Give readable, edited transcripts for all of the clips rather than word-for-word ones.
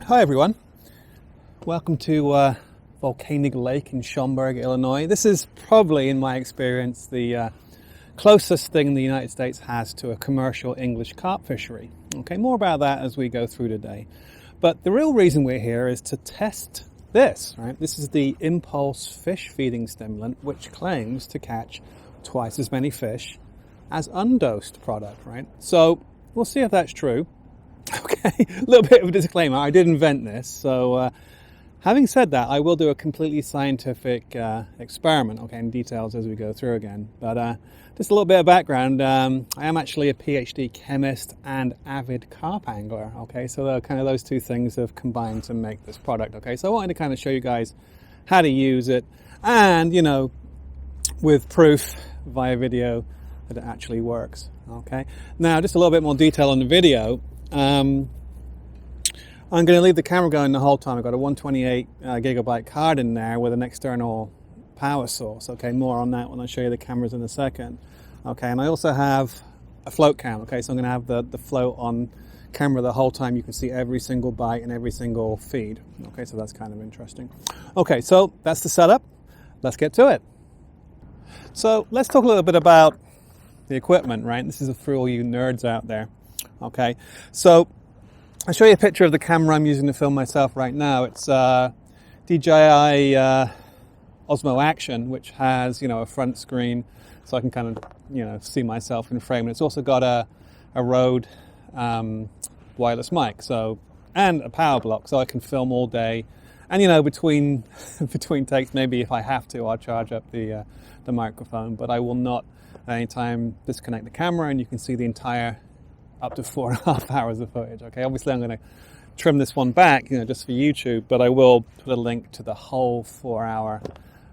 Hi everyone, welcome to Volkaning Lake in Schaumburg, Illinois. This is probably, in my experience, the closest thing the United States has to a commercial English carp fishery. Okay, more about that as we go through today. But the real reason we're here is to test this, right? This is the Impulse fish feeding stimulant, which claims to catch twice as many fish as undosed product, right? So we'll see if that's true. Okay, a little bit of a disclaimer, I did invent this, so having said that, I will do a completely scientific experiment, okay, in details as we go through again. But just a little bit of background, I am actually a PhD chemist and avid carp angler, okay, so kind of those two things have combined to make this product, okay. So I wanted to kind of show you guys how to use it, and, you know, with proof via video that it actually works, okay. Now, just a little bit more detail on the video. I'm going to leave the camera going the whole time. I've got a 128 gigabyte card in there with an external power source. Okay, more on that when I show you the cameras in a second. Okay, and I also have a float cam. Okay, so I'm going to have the float on camera the whole time. You can see every single bite and every single feed. Okay, so that's kind of interesting. Okay, so that's the setup. Let's get to it. So let's talk a little bit about the equipment, right? This is for all you nerds out there. Okay, so I'll show you a picture of the camera I'm using to film myself right now. It's DJI Osmo Action, which has, you know, a front screen, so I can kind of, you know, see myself in frame. And it's also got a Rode wireless mic, so, and a power block, so I can film all day. And, you know, between takes, maybe if I have to, I'll charge up the microphone, but I will not at any time disconnect the camera, and you can see the entire up to 4.5 hours of footage. Okay, obviously I'm going to trim this one back, you know, just for YouTube, but I will put a link to the whole 4-hour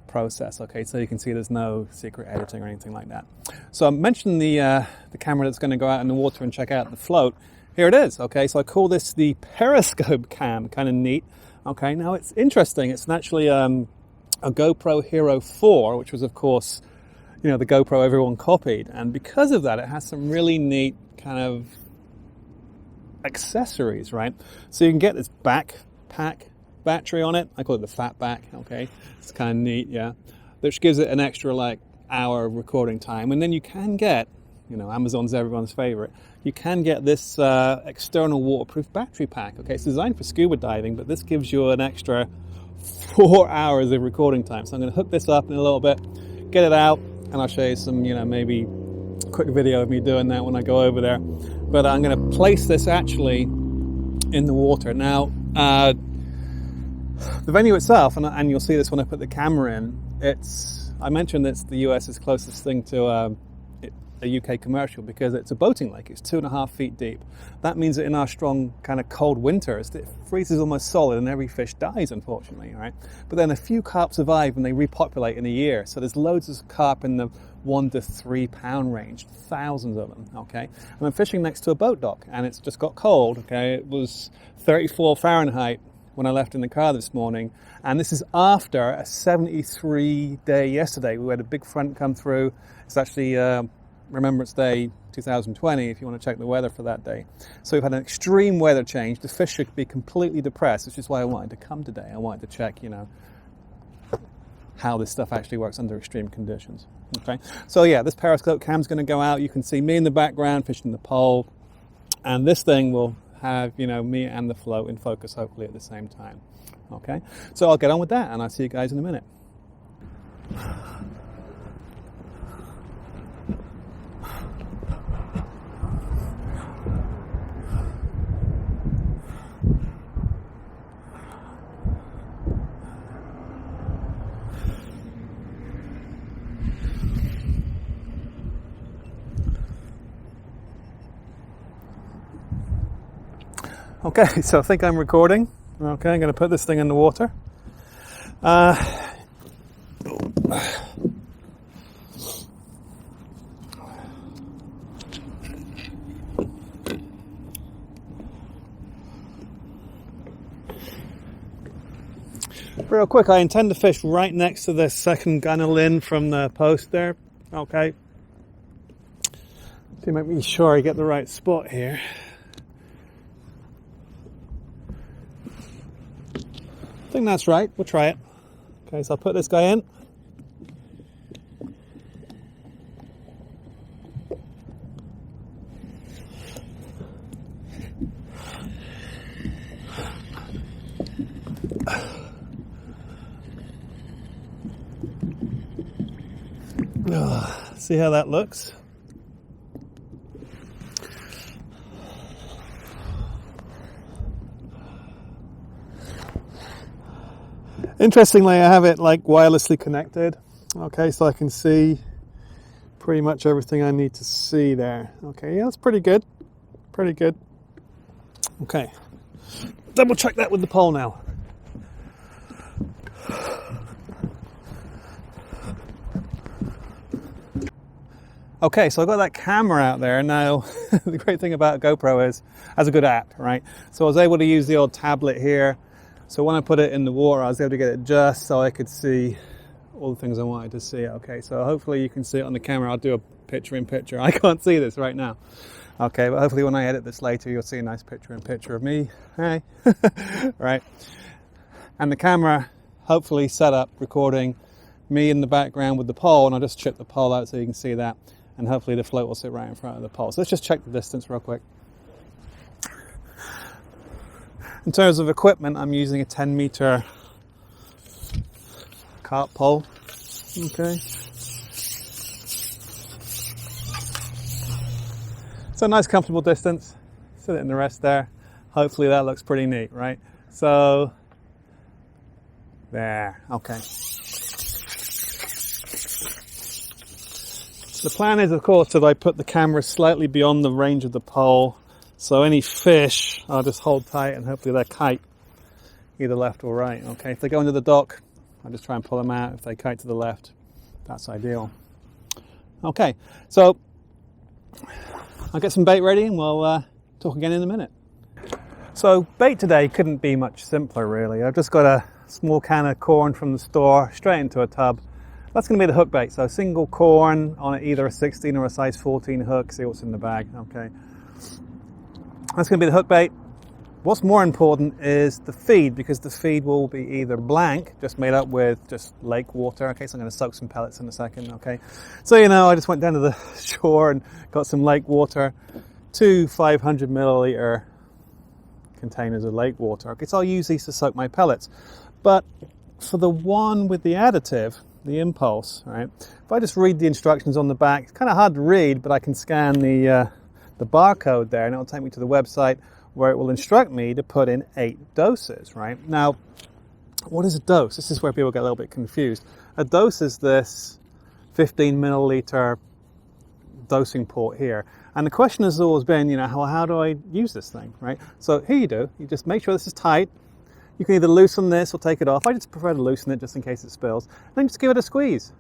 process. Okay, so you can see there's no secret editing or anything like that. So I mentioned the camera that's going to go out in the water and check out the float. Here it is. Okay, so I call this the periscope cam. Kind of neat. Okay, now it's interesting. It's actually a GoPro Hero 4, which was, of course, you know, the GoPro everyone copied, and because of that, it has some really neat kind of accessories, right? So you can get this backpack battery on it. I call it the fat back, okay? It's kind of neat, yeah. Which gives it an extra, like, hour of recording time. And then you can get, you know, Amazon's everyone's favorite, you can get this external waterproof battery pack, okay? It's designed for scuba diving, but this gives you an extra 4 hours of recording time. So I'm going to hook this up in a little bit, get it out, and I'll show you some, you know, maybe quick video of me doing that when I go over there. But I'm going to place this actually in the water. Now, the venue itself, and you'll see this when I put the camera in, I mentioned it's the US's closest thing to a UK commercial because it's a boating lake. It's 2.5 feet deep. That means that in our strong kind of cold winters, it freezes almost solid and every fish dies, unfortunately, right? But then a few carp survive and they repopulate in a year. So there's loads of carp in the 1 to 3 pound range, thousands of them, okay? And I'm fishing next to a boat dock and it's just got cold, okay? It was 34 Fahrenheit when I left in the car this morning. And this is after a 73 day yesterday. We had a big front come through. It's actually Remembrance Day 2020, if you want to check the weather for that day. So we've had an extreme weather change. The fish should be completely depressed, which is why I wanted to come today. I wanted to check, you know, how this stuff actually works under extreme conditions. Okay, so yeah, this periscope cam's going to go out. You can see me in the background fishing the pole, and this thing will have, you know, me and the float in focus hopefully at the same time. Okay, so I'll get on with that, and I'll see you guys in a minute. Okay, so I think I'm recording. Okay, I'm going to put this thing in the water. Real quick, I intend to fish right next to the second gunnel in from the post there. Okay. So make me sure I get the right spot here. think that's right. We'll try it. Okay, so I'll put this guy in. See how that looks? Interestingly, I have it like wirelessly connected. Okay, so I can see pretty much everything I need to see there. Okay, yeah, that's pretty good. Pretty good. Okay, double check that with the pole now. Okay, so I've got that camera out there now. The great thing about GoPro is, it has a good app, right? So I was able to use the old tablet here. So when I put it in the water, I was able to get it just so I could see all the things I wanted to see. Okay, so hopefully you can see it on the camera. I'll do a picture-in-picture. I can't see this right now. Okay, but hopefully when I edit this later, you'll see a nice picture-in-picture of me. Hey, right? And the camera, hopefully set up, recording me in the background with the pole, and I'll just chip the pole out so you can see that. And hopefully the float will sit right in front of the pole. So let's just check the distance real quick. In terms of equipment, I'm using a 10-meter carp pole. Okay. So nice comfortable distance. Sit it in the rest there. Hopefully that looks pretty neat, right? So, there, okay. The plan is, of course, that I put the camera slightly beyond the range of the pole, so any fish I'll just hold tight and hopefully they'll kite either left or right. Okay, if they go into the dock, I'll just try and pull them out. If they kite to the left, that's ideal. Okay, so I'll get some bait ready and we'll talk again in a minute. So bait today couldn't be much simpler, really. I've just got a small can of corn from the store straight into a tub. That's going to be the hook bait, so single corn on either a 16 or a size 14 hook, see what's in the bag, okay. That's going to be the hook bait. What's more important is the feed, because the feed will be either blank, just made up with just lake water, okay, so I'm going to soak some pellets in a second, okay. So, you know, I just went down to the shore and got some lake water, 2 500 milliliter containers of lake water, okay, so I'll use these to soak my pellets. But for the one with the additive, the impulse, right? If I just read the instructions on the back, it's kind of hard to read, but I can scan the barcode there, and it'll take me to the website where it will instruct me to put in 8 doses, right? Now, what is a dose? This is where people get a little bit confused. A dose is this 15 milliliter dosing port here, and the question has always been, you know, how do I use this thing, right? So here you do. You just make sure this is tight. You can either loosen this or take it off. I just prefer to loosen it just in case it spills. Then just give it a squeeze.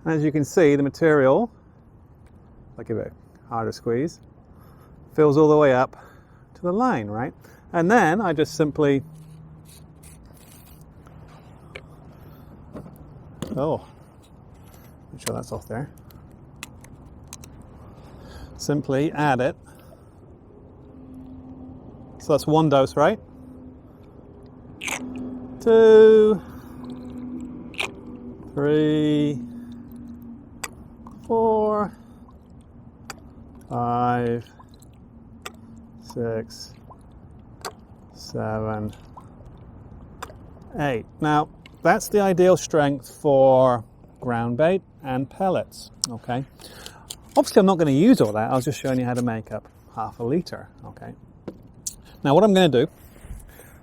And as you can see, the material, if I give it a harder squeeze, fills all the way up to the line, right? And then I just simply, make sure that's off there. Simply add it. So that's 1 dose, right? 2, 3, 4, 5, 6, 7, 8. Now, that's the ideal strength for ground bait and pellets, okay? Obviously, I'm not going to use all that. I was just showing you how to make up half a litre, okay? Now, what I'm going to do,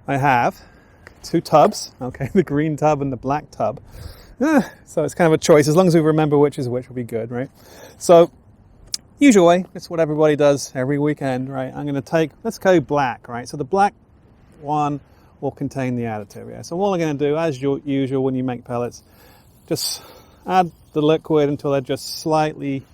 I have 2 tubs, okay, the green tub and the black tub. So it's kind of a choice. As long as we remember which is which, will be good, right? So, usual way, it's what everybody does every weekend, right? I'm going to take, let's go black, right? So the black one will contain the additive, yeah? So all I'm going to do, as usual when you make pellets, just add the liquid until they're just slightly,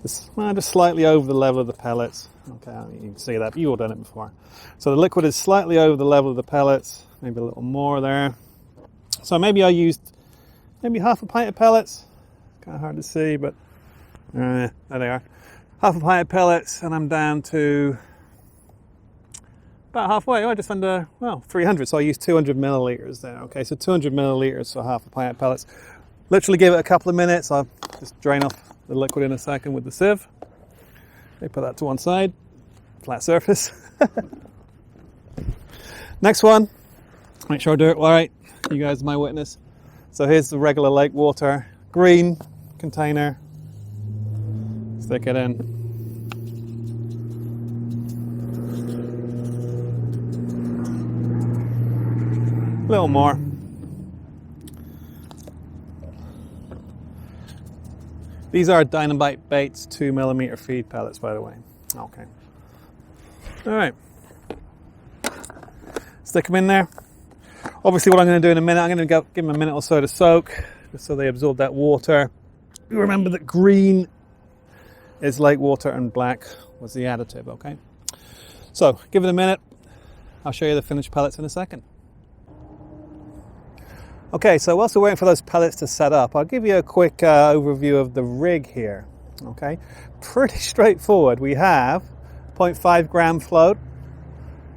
just slightly over the level of the pellets. Okay, you can see that, you've all done it before. So the liquid is slightly over the level of the pellets, maybe a little more there. So maybe I used half a pint of pellets. Kind of hard to see, but there they are. Half a pint of pellets, and I'm down to about halfway, just under, 300. So I used 200 milliliters there. Okay, so 200 milliliters for half a pint of pellets. Literally give it a couple of minutes. I'll just drain off the liquid in a second with the sieve. Okay, put that to one side, flat surface. Next one, make sure I do it right. You guys are my witness. So here's the regular lake water, green container. Stick it in. A little more. These are Dynamite Baits 2mm feed pellets, by the way. Okay. All right. Stick them in there. Obviously, what I'm going to do in a minute, I'm going to give them a minute or so to soak, just so they absorb that water. You remember that green is lake water and black was the additive, okay? So, give it a minute. I'll show you the finished pellets in a second. Okay, so whilst we're waiting for those pellets to set up, I'll give you a quick overview of the rig here, okay? Pretty straightforward. We have 0.5 gram float,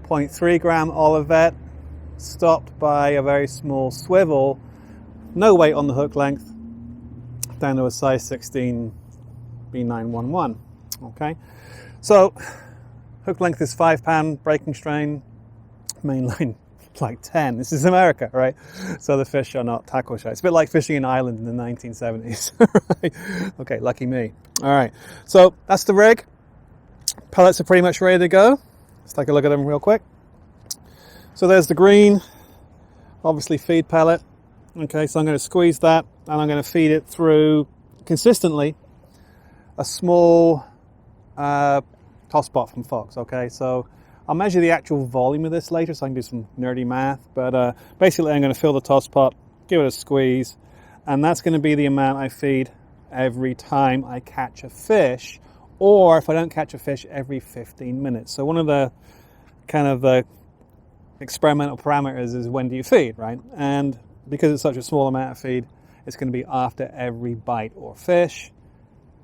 0.3 gram olivet, stopped by a very small swivel, no weight on the hook length, down to a size 16 B911, okay? So, hook length is 5 pound, breaking strain, main line like 10. This is America, right? So the fish are not tackle shy. It's a bit like fishing in Ireland in the 1970s, right? Okay, lucky me. All right, so that's the rig. Pellets are pretty much ready to go. Let's take a look at them real quick. So there's the green, obviously feed pellet. Okay, so I'm going to squeeze that and I'm going to feed it through consistently a small toss pot from Fox. Okay, so I'll measure the actual volume of this later so I can do some nerdy math, but basically I'm going to fill the toss pot, give it a squeeze, and that's going to be the amount I feed every time I catch a fish, or if I don't catch a fish, every 15 minutes. So one of the kind of the experimental parameters is when do you feed, right? And because it's such a small amount of feed, it's going to be after every bite or fish.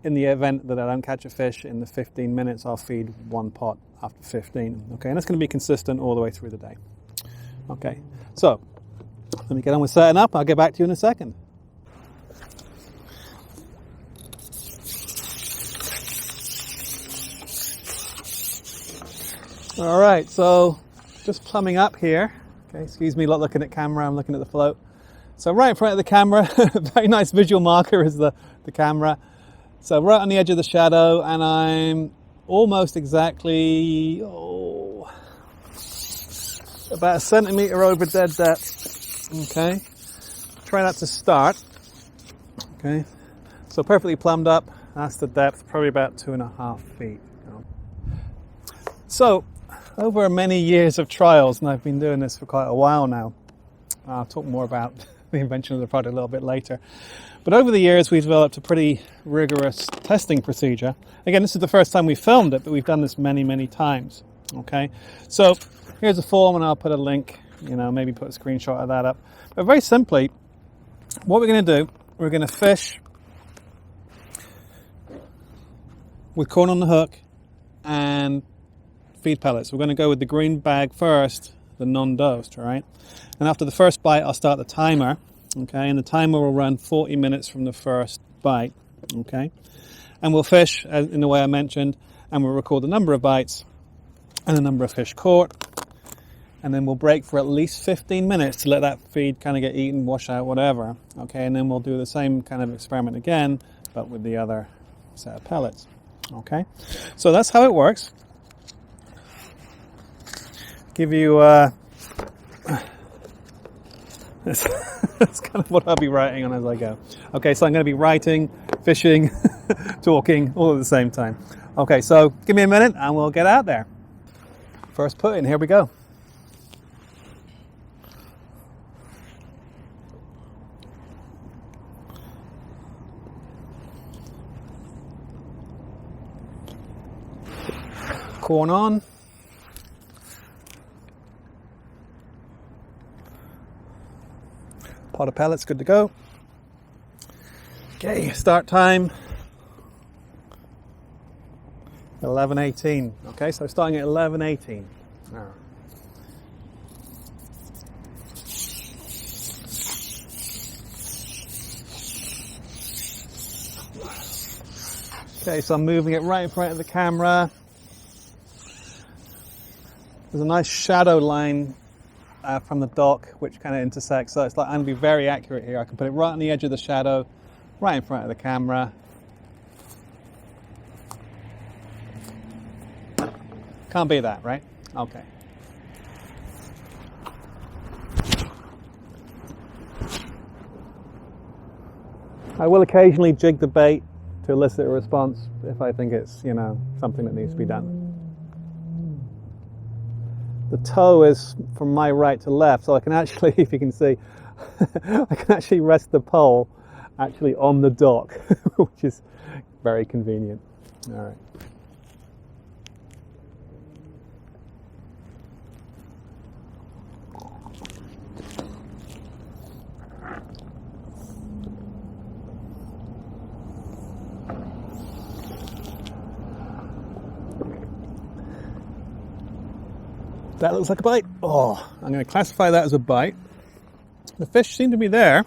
In the event that I don't catch a fish in the 15 minutes, I'll feed one pot after 15. Okay, and that's going to be consistent all the way through the day. Okay, so let me get on with setting up. I'll get back to you in a second. All right, so just plumbing up here. Okay, excuse me, not looking at camera, I'm looking at the float. So right in front of the camera, very nice visual marker is the camera. So right on the edge of the shadow, and I'm almost exactly, about a centimetre over dead depth. Okay, try not to start. Okay, so perfectly plumbed up, that's the depth, probably about 2.5 feet. So, over many years of trials, and I've been doing this for quite a while now, I'll talk more about the invention of the product a little bit later. But over the years, we've developed a pretty rigorous testing procedure. Again, this is the first time we filmed it, but we've done this many, many times. Okay, so here's a form, and I'll put a link, maybe put a screenshot of that up. But very simply, what we're going to do, we're going to fish with corn on the hook and feed pellets. We're going to go with the green bag first, the non-dosed, right? And after the first bite, I'll start the timer. Okay, and the timer will run 40 minutes from the first bite, okay? And we'll fish in the way I mentioned, and we'll record the number of bites and the number of fish caught, and then we'll break for at least 15 minutes to let that feed kind of get eaten, wash out, whatever, okay? And then we'll do the same kind of experiment again, but with the other set of pellets, okay? So that's how it works. Give you... That's kind of what I'll be writing on as I go. Okay, so I'm going to be writing, fishing, talking, all at the same time. Okay, so give me a minute and we'll get out there. First put in, here we go. Corn on. Pot of pellets, good to go. Okay, start time 11:18. Okay, so starting at 11:18. Okay, so I'm moving it right in front of the camera. There's a nice shadow line from the dock which kind of intersects, so it's like I'm going to be very accurate here. I can put it right on the edge of the shadow, right in front of the camera. Can't beat that, right? Okay. I will occasionally jig the bait to elicit a response if I think it's, something that needs to be done. The toe is from my right to left, so I can actually, if you can see, I can actually rest the pole actually on the dock, which is very convenient. All right. That looks like a bite. Oh, I'm going to classify that as a bite. The fish seem to be there.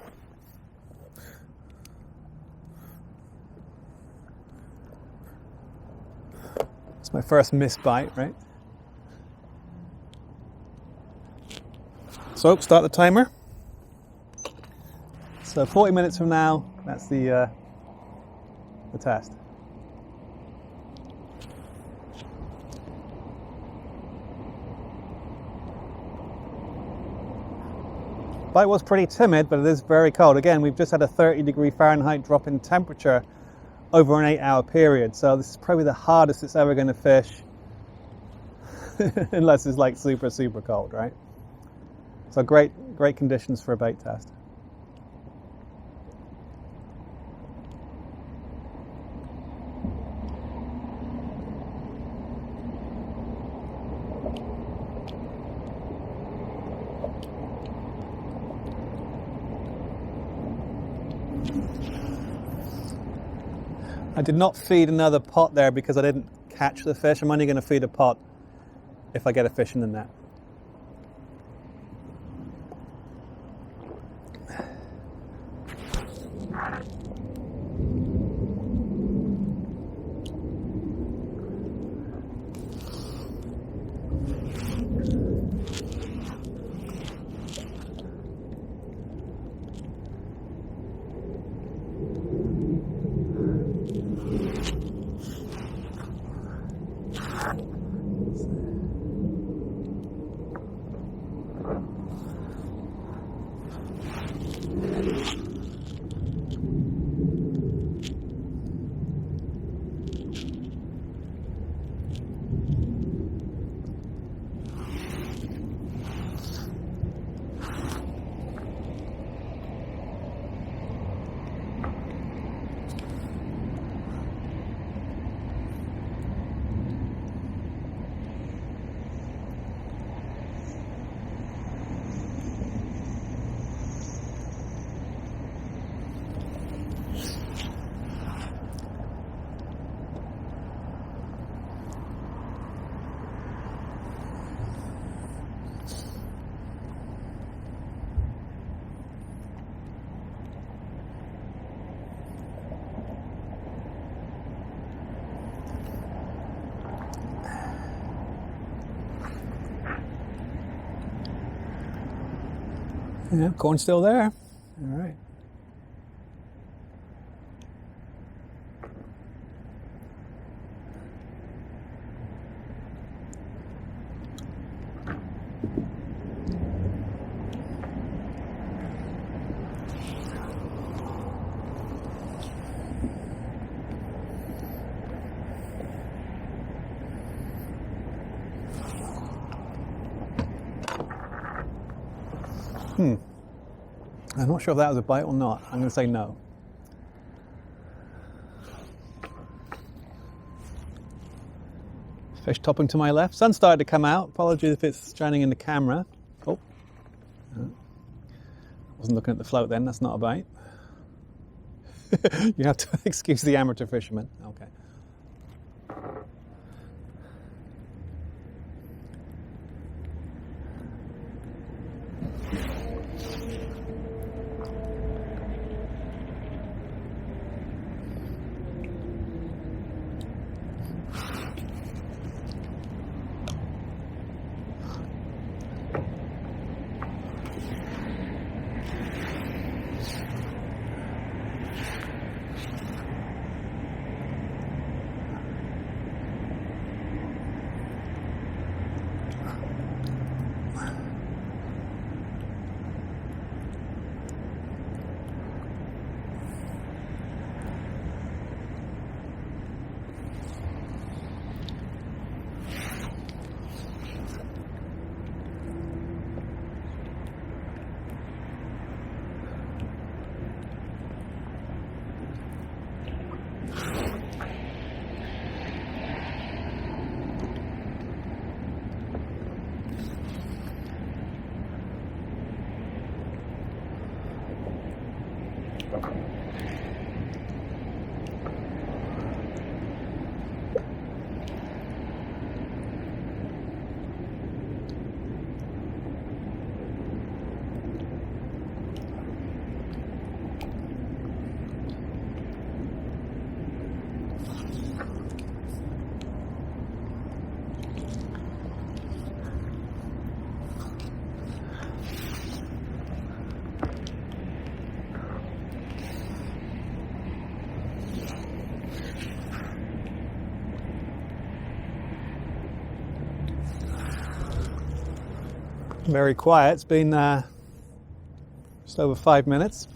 It's my first missed bite, right? So, start the timer. So 40 minutes from now, that's the test. Bite was pretty timid, but it is very cold. Again, we've just had a 30-degree Fahrenheit drop in temperature over an 8-hour period, so this is probably the hardest it's ever going to fish, unless it's like super, super cold, right? So great conditions for a bait test. I did not feed another pot there because I didn't catch the fish. I'm only going to feed a pot if I get a fish in the net. Yeah, corn's still there. All right. I'm not sure if that was a bite or not. I'm going to say no. Fish topping to my left. Sun started to come out. Apologies if it's shining in the camera. Oh. Wasn't looking at the float then. That's not a bite. You have to excuse the amateur fisherman. Okay. Very quiet. It's been just over 5 minutes.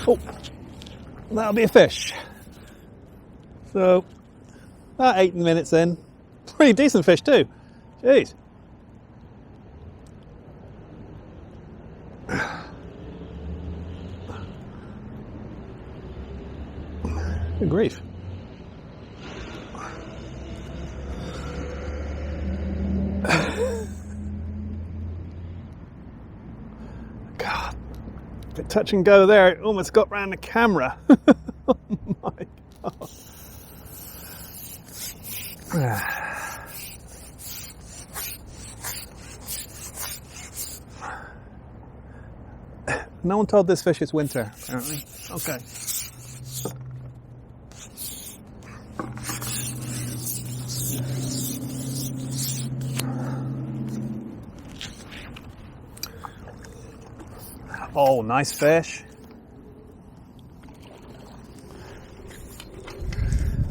Oh, that'll be a fish. So, about 8 minutes in. Pretty decent fish too. Jeez. Good grief. God. Bit touch and go there. It almost got round the camera. Oh my God. No one told this fish it's winter, apparently. Okay. Oh, nice fish.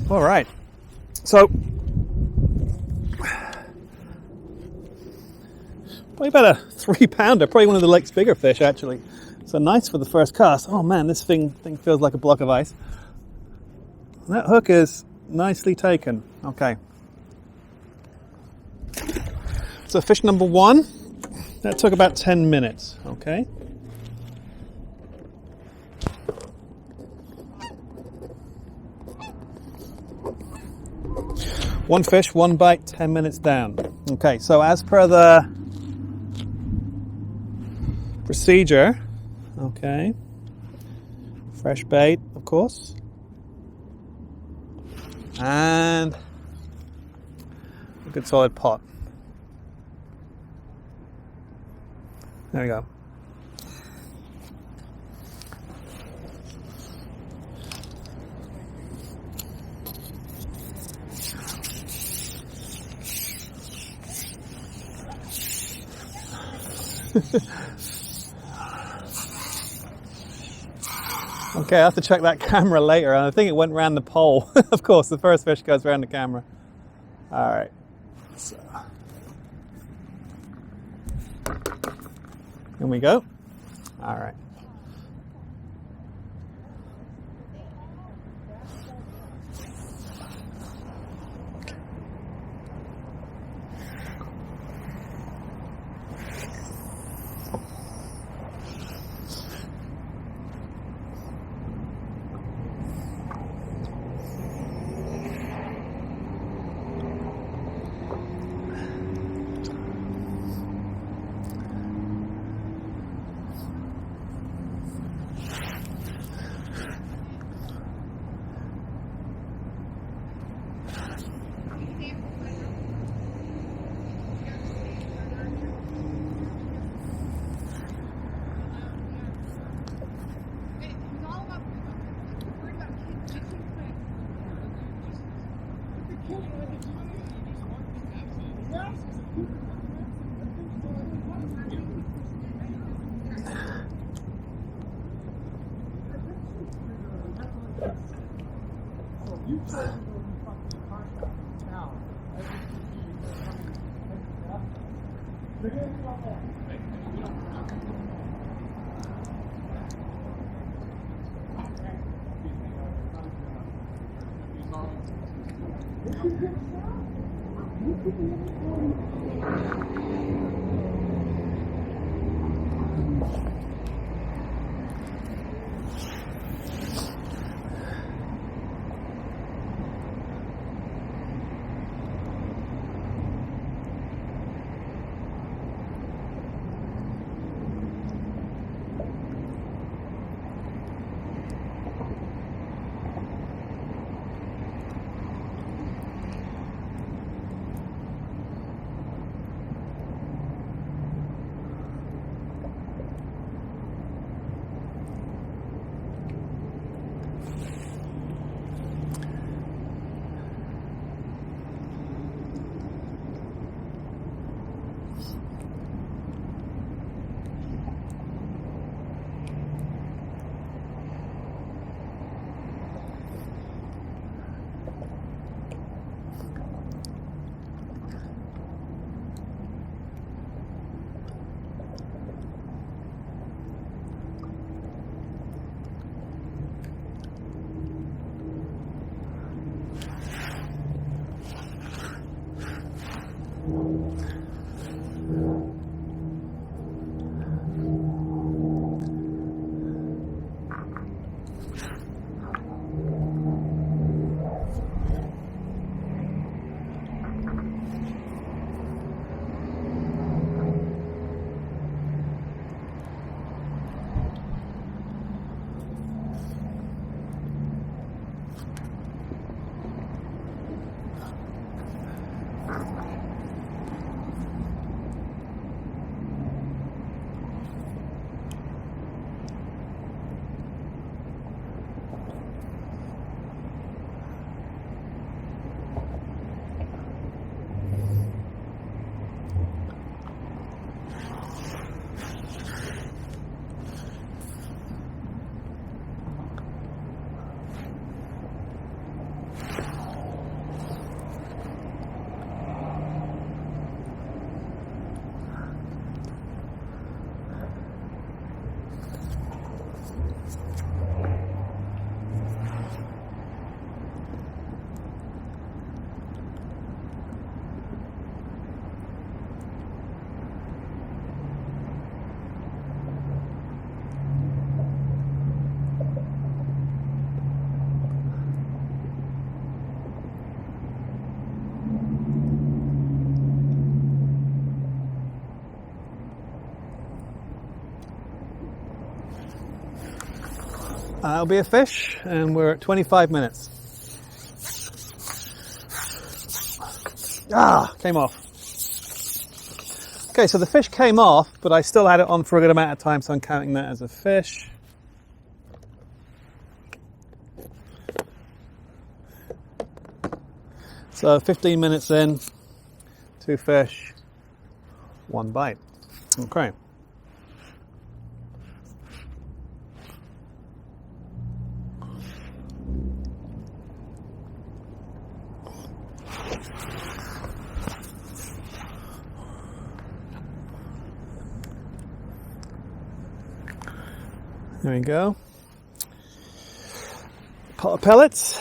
All right. So, probably about a 3-pounder, probably one of the lake's bigger fish, actually. So nice for the first cast. Oh man, this thing feels like a block of ice. That hook is nicely taken. Okay. So fish number 1, that took about 10 minutes. Okay. One fish, 1 bite, 10 minutes down. Okay, so as per the procedure, okay, fresh bait, of course, and a good solid pot. There we go. Okay, I have to check that camera later. I think it went around the pole. Of course, the first fish goes around the camera. All right. So. Here we go. All right. That'll be a fish, and we're at 25 minutes. Ah, came off. Okay, so the fish came off, but I still had it on for a good amount of time, so I'm counting that as a fish. So 15 minutes in, 2 fish, 1 bite. Okay. There we go. Pot of pellets.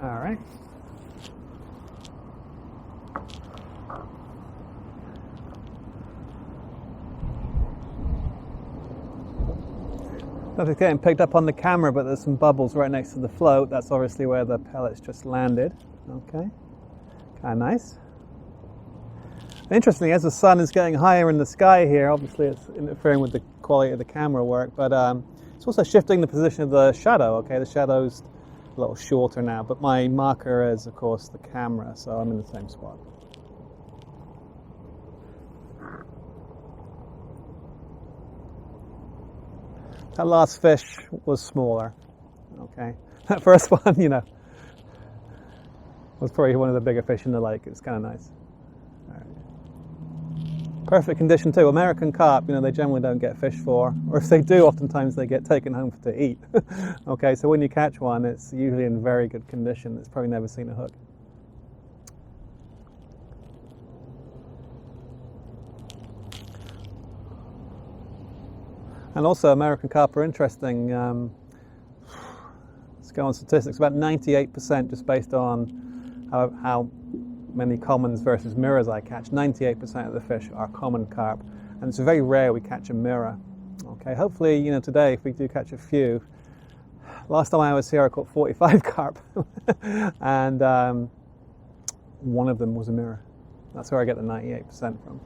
All right. Nothing's getting picked up on the camera, but there's some bubbles right next to the float. That's obviously where the pellets just landed. Okay, kind of nice. Interestingly, as the sun is getting higher in the sky here, obviously it's interfering with the quality of the camera work, but it's also shifting the position of the shadow. Okay, the shadow's a little shorter now, but my marker is, of course, the camera, so I'm in the same spot. That last fish was smaller, okay? That first one, you know, was probably one of the bigger fish in the lake. It's kind of nice. All right. Perfect condition too. American carp, you know, they generally don't get fished for, or if they do, oftentimes they get taken home to eat. Okay, so when you catch one, it's usually in very good condition. It's probably never seen a hook. And also, American carp are interesting. Let's go on statistics. About 98%, just based on how many commons versus mirrors I catch. 98% of the fish are common carp, and it's very rare we catch a mirror. Okay, hopefully, you know, today if we do catch a few. Last time I was here, I caught 45 carp, and one of them was a mirror. That's where I get the 98% from.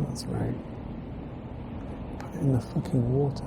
That's right. Put it in the fucking water.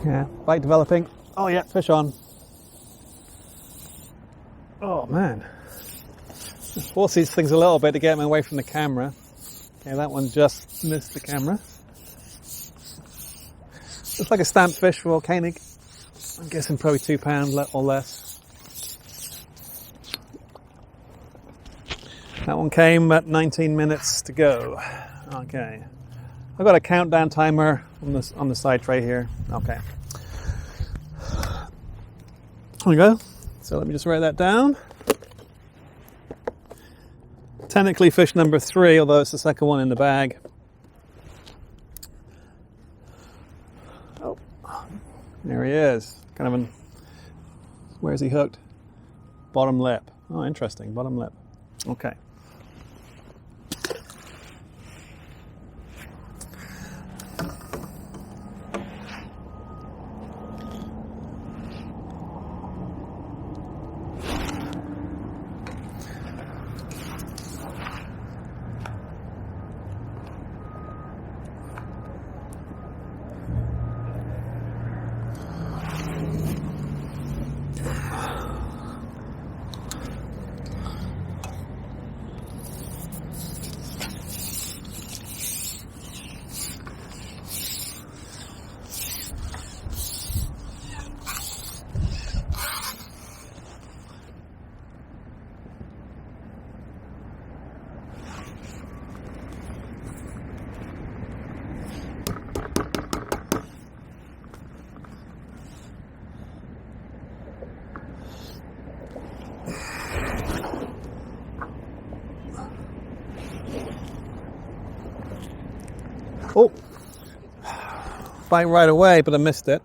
Yeah, bite developing. Oh yeah, fish on. Oh man. Force these things a little bit to get them away from the camera. Okay, that one just missed the camera. Looks like a stamped fish for Volkaning. I'm guessing probably 2 pounds or less. That one came at 19 minutes to go. Okay. I've got a countdown timer on the side tray here. Okay. There we go. So let me just write that down. Technically fish number 3, although it's the second one in the bag. Oh, there he is. Kind of where's he hooked? Bottom lip. Oh, interesting. Bottom lip. Okay. Oh, bite right away, but I missed it.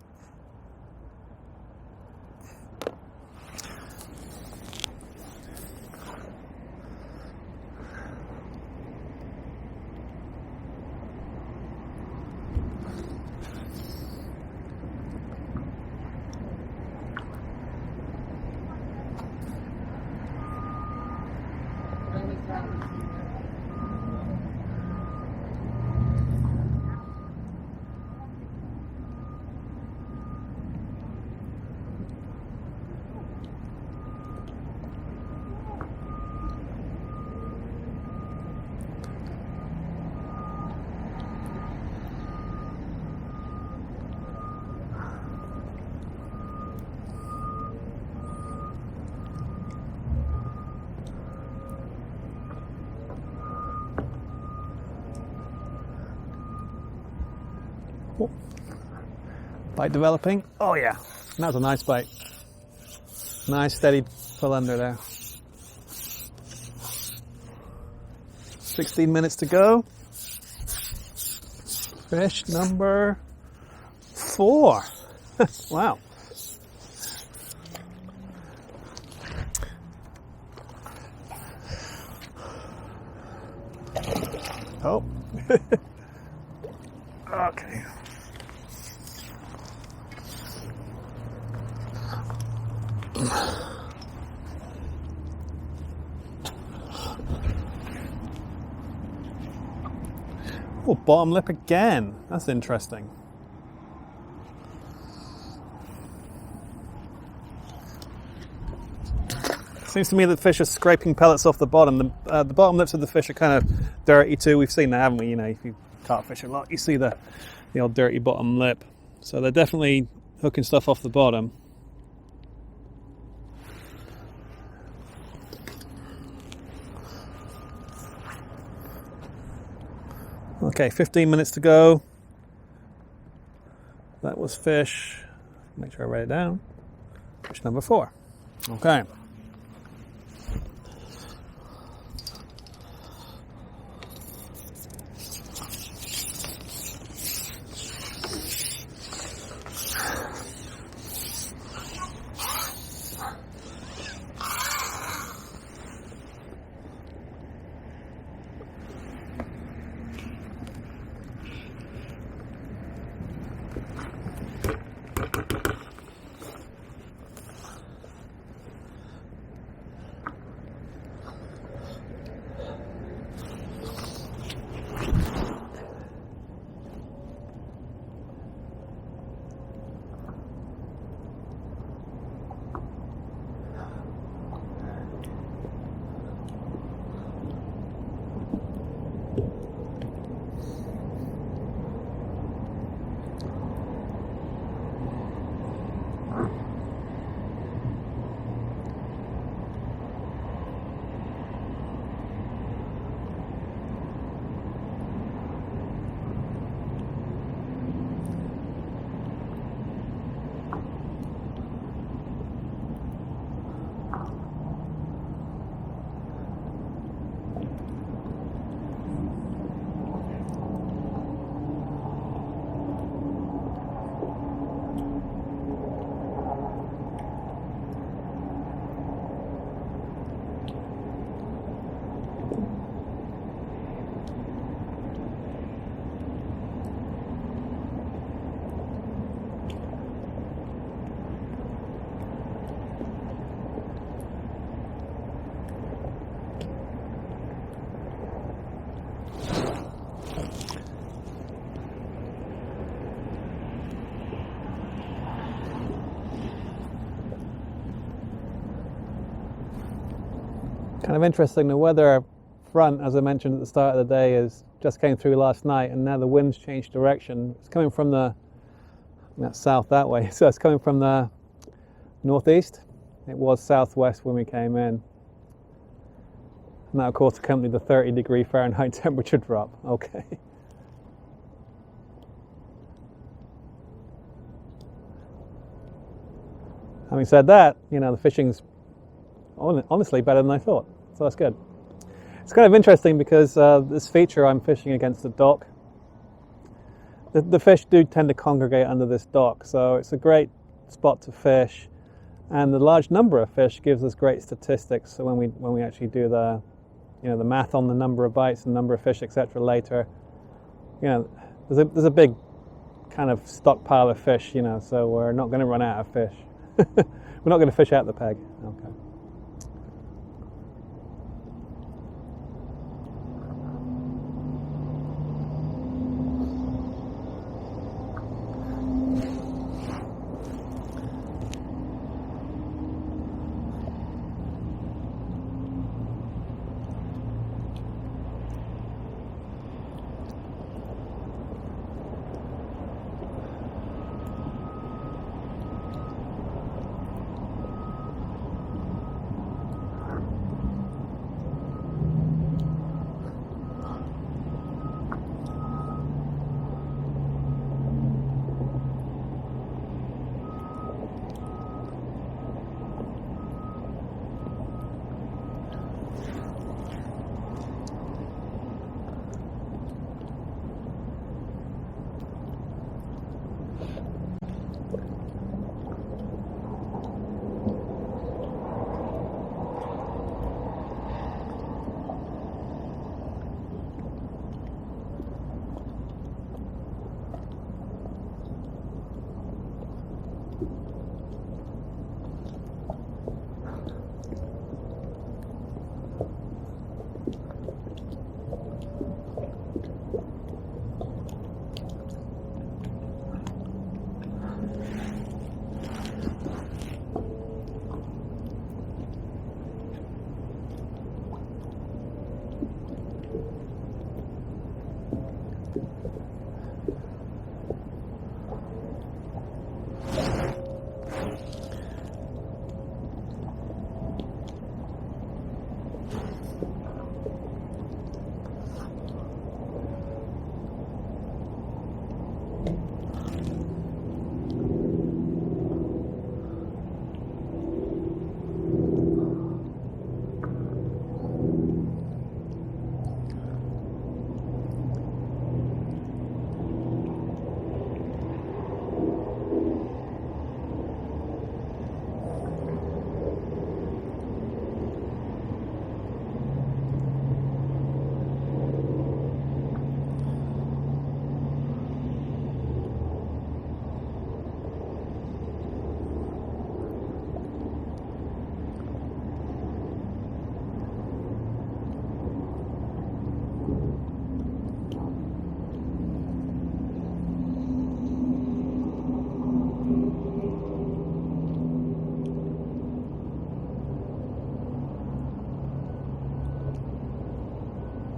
Oh. Bite developing. Oh yeah, that was a nice bite. Nice steady pull under there. 16 minutes to go. Fish number 4. Wow. Oh. Okay. Oh, bottom lip again. That's interesting. Seems to me that fish are scraping pellets off the bottom. The bottom lips of the fish are kind of dirty too. We've seen that, haven't we? You know, if you carp fish a lot, you see the old dirty bottom lip. So they're definitely hooking stuff off the bottom. Okay, 15 minutes to go. That was fish. Make sure I write it down. Fish number 4. Okay. Kind of interesting, the weather front, as I mentioned at the start of the day, just came through last night, and now the wind's changed direction. It's coming from that's south that way, so it's coming from the northeast. It was southwest when we came in. And that, of course, accompanied the 30-degree Fahrenheit temperature drop. Okay. Having said that, the fishing's honestly better than I thought, so that's good. It's kind of interesting because this feature, I'm fishing against the dock. The fish do tend to congregate under this dock, so it's a great spot to fish. And the large number of fish gives us great statistics. So when we actually do the math on the number of bites and number of fish, etc. later, there's a big kind of stockpile of fish, so we're not going to run out of fish. We're not going to fish out the peg. Okay.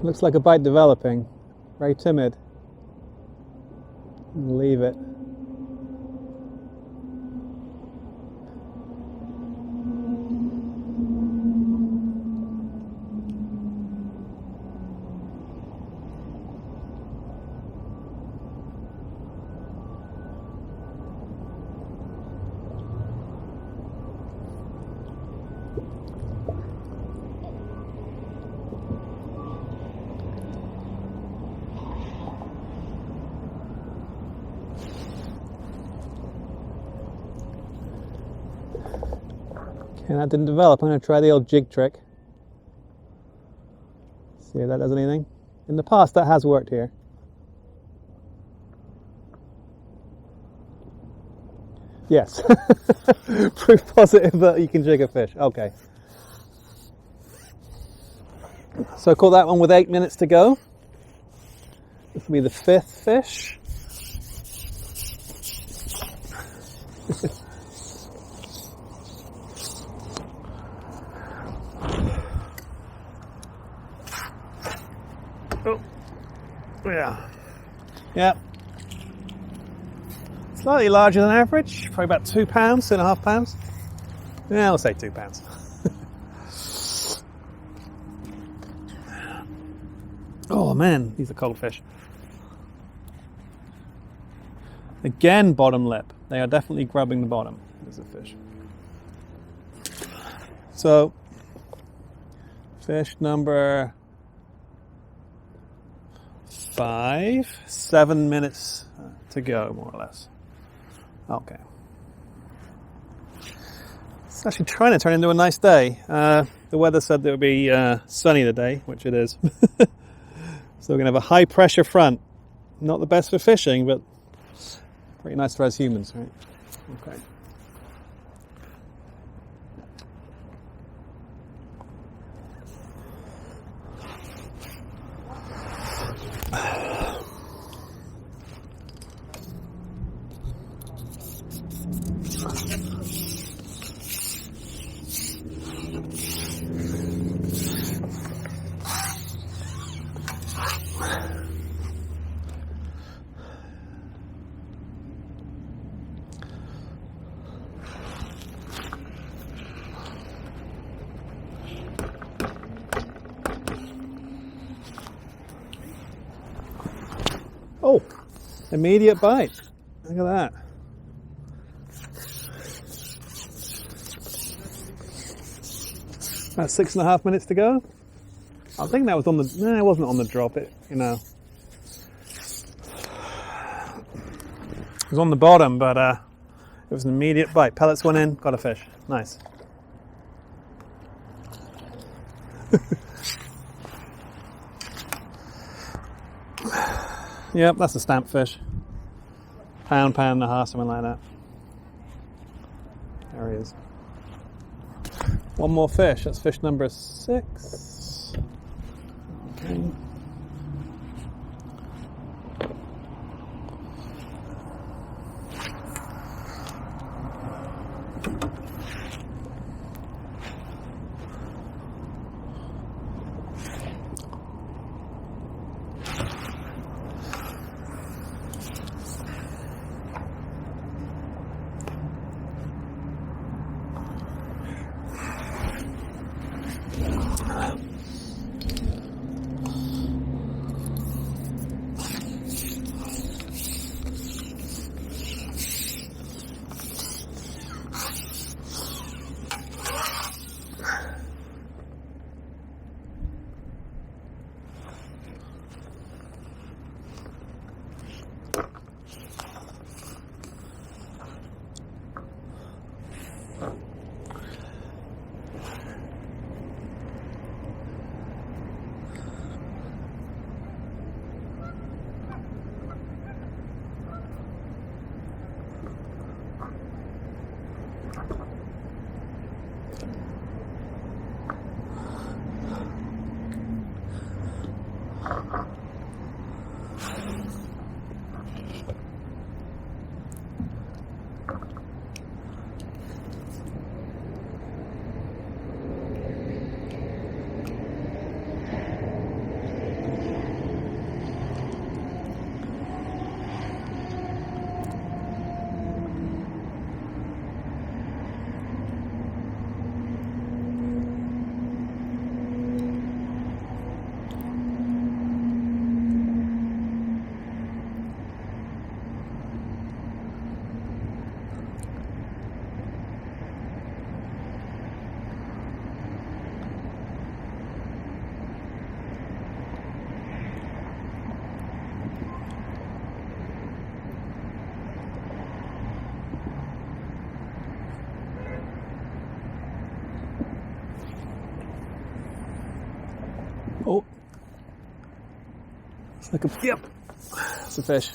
Looks like a bite developing. Very timid. Leave it. And that didn't develop. I'm going to try the old jig trick. See if that does anything. In the past, that has worked here. Yes. Proof positive that you can jig a fish. Okay. So I caught that one with 8 minutes to go. This will be the 5th fish. Yeah. Yeah. Slightly larger than average, probably about 2 pounds, 2.5 pounds. Yeah, I'll say 2 pounds. Oh man, these are cold fish. Again, bottom lip. They are definitely grubbing the bottom. There's a fish. So, fish number 5, 7 minutes to go, more or less. Okay. It's actually trying to turn into a nice day. The weather said that it would be sunny today, which it is. So we're going to have a high pressure front. Not the best for fishing, but pretty nice for us humans, right? Okay. Oh, immediate bite. Look at that. About 6.5 minutes to go. I think that was on the, no, it wasn't on the drop, it was on the bottom, but it was an immediate bite. Pellets went in, got a fish. Nice. Yep, that's a stamp fish. Pound and a half, something like that. There he is. One more fish. That's fish number 6. Okay. Oh, it's like a, yep, it's a fish.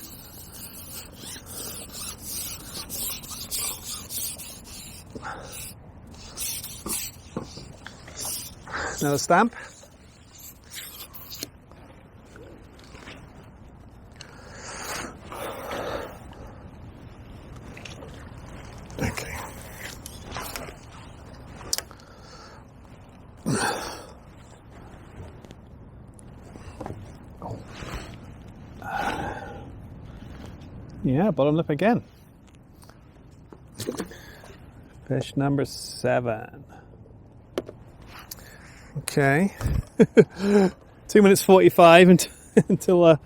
Another stamp. Okay. Yeah, bottom lip again. Fish number 7. Okay. 2 minutes 45 until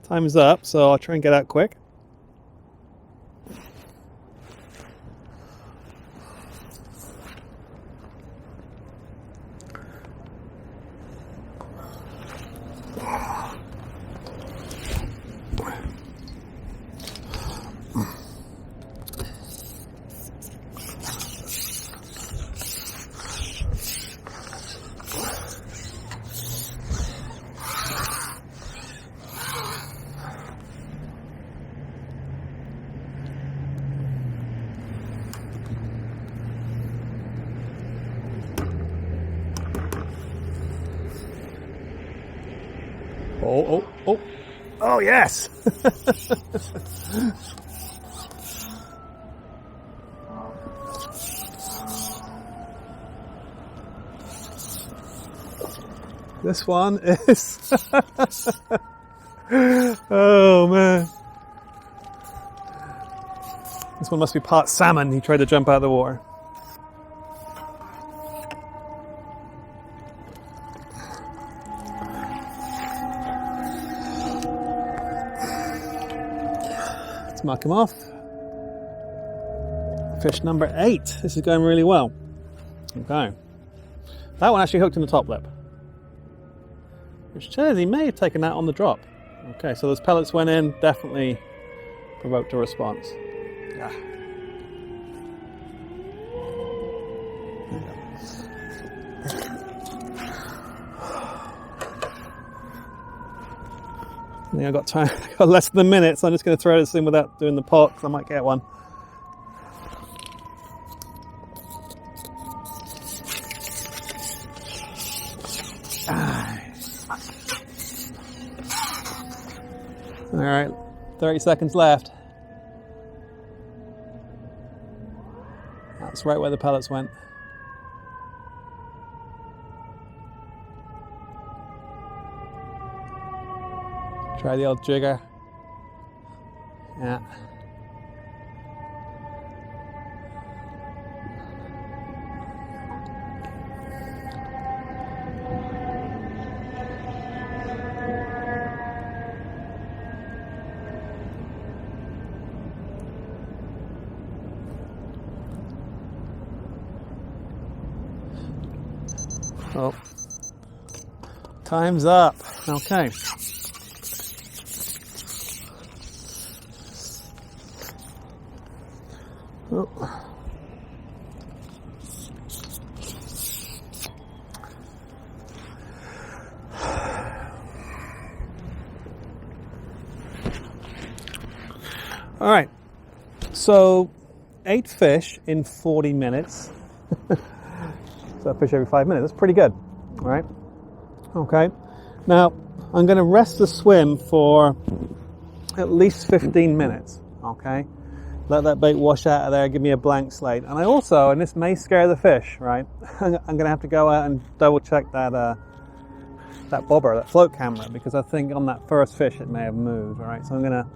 time is up, so I'll try and get out quick. Oh, yes! This one is... oh, man. This one must be part salmon. He tried to jump out of the water. Mark him off. Fish number 8. This is going really well. Okay. That one actually hooked in the top lip, which says he may have taken that on the drop. Okay, so those pellets went in, definitely provoked a response. Yeah. I think I've got time, I've got less than a minute, so I'm just going to throw this in without doing the pot, because I might get one. Alright, 30 seconds left. That's right where the pellets went. Try the old jigger. Yeah. Oh. Time's up. Okay. Oh. All right, so 8 fish in 40 minutes. So I fish every 5 minutes. That's pretty good. All right. Okay. Now I'm going to rest the swim for at least 15 minutes. Okay. Let that bait wash out of there, give me a blank slate. And I also, and this may scare the fish, right? I'm going to have to go out and double check that that bobber, that float camera, because I think on that first fish it may have moved, all right? So I'm going to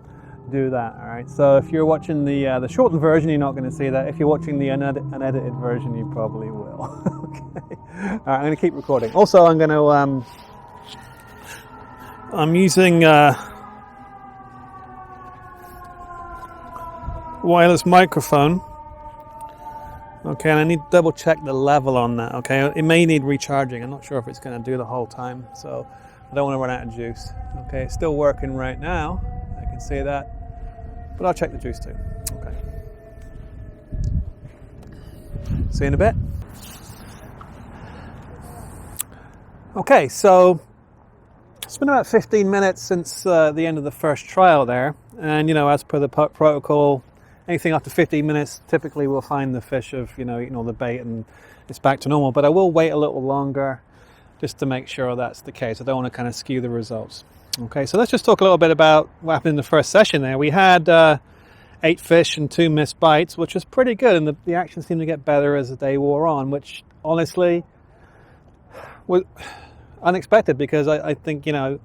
do that, all right? So if you're watching the shortened version, you're not going to see that. If you're watching the unedited version, you probably will. Okay. All right, I'm going to keep recording. Also, I'm going to, I'm using wireless microphone. Okay, and I need to double check the level on that. Okay, it may need recharging. I'm not sure if it's going to do the whole time, so I don't want to run out of juice. Okay, it's still working right now. I can see that, but I'll check the juice too. Okay. See you in a bit. Okay, so it's been about 15 minutes since the end of the first trial there, and you know, as per the protocol, anything after 15 minutes, typically we'll find the fish have, you know, eaten all the bait and it's back to normal. But I will wait a little longer just to make sure that's the case. I don't want to kind of skew the results. Okay, so let's just talk a little bit about what happened in the first session there. We had 8 fish and 2 missed bites, which was pretty good, and the action seemed to get better as the day wore on, which honestly was unexpected, because I think, you know,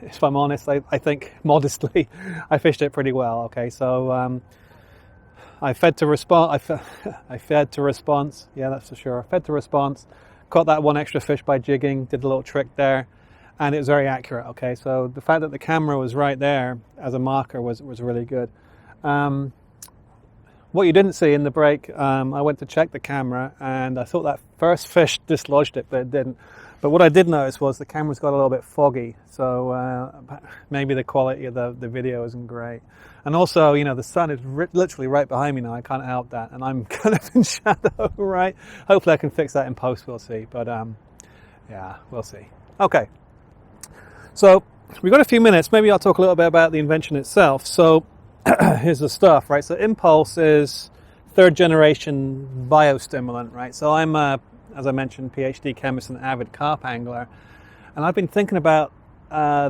if I'm honest, I think modestly I fished it pretty well. Okay, so I fed to response. I fed to response. Yeah, that's for sure. I fed to response. Caught that one extra fish by jigging. Did a little trick there, and it was very accurate. Okay, so the fact that the camera was right there as a marker was really good. What you didn't see in the break, I went to check the camera, and I thought that first fish dislodged it, but it didn't. But what I did notice was the camera's got a little bit foggy, so maybe the quality of the video isn't great. And also, the sun is literally right behind me now. I can't help that, and I'm kind of in shadow, right? Hopefully I can fix that in post, we'll see. But yeah, we'll see. Okay, so we've got a few minutes. Maybe I'll talk a little bit about the invention itself. So here's the stuff, right? So Impulse is third generation biostimulant, right? So I'm as I mentioned, PhD chemist and avid carp angler. And I've been thinking about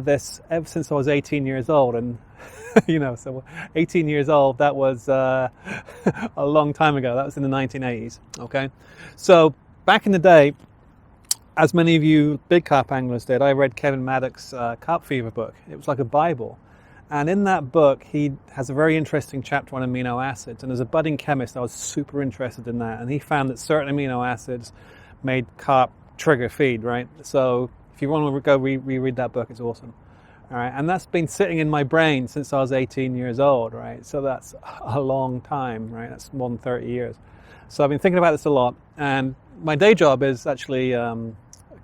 this ever since I was 18 years old. And, so 18 years old, that was a long time ago. That was in the 1980s, okay? So back in the day, as many of you big carp anglers did, I read Kevin Maddox's Carp Fever book. It was like a Bible. And in that book, he has a very interesting chapter on amino acids. And as a budding chemist, I was super interested in that. And he found that certain amino acids made carp trigger feed, right? So if you want to go reread that book, it's awesome. All right, and that's been sitting in my brain since I was 18 years old, right? So that's a long time, right? That's more than 30 years. So I've been thinking about this a lot. And my day job is actually a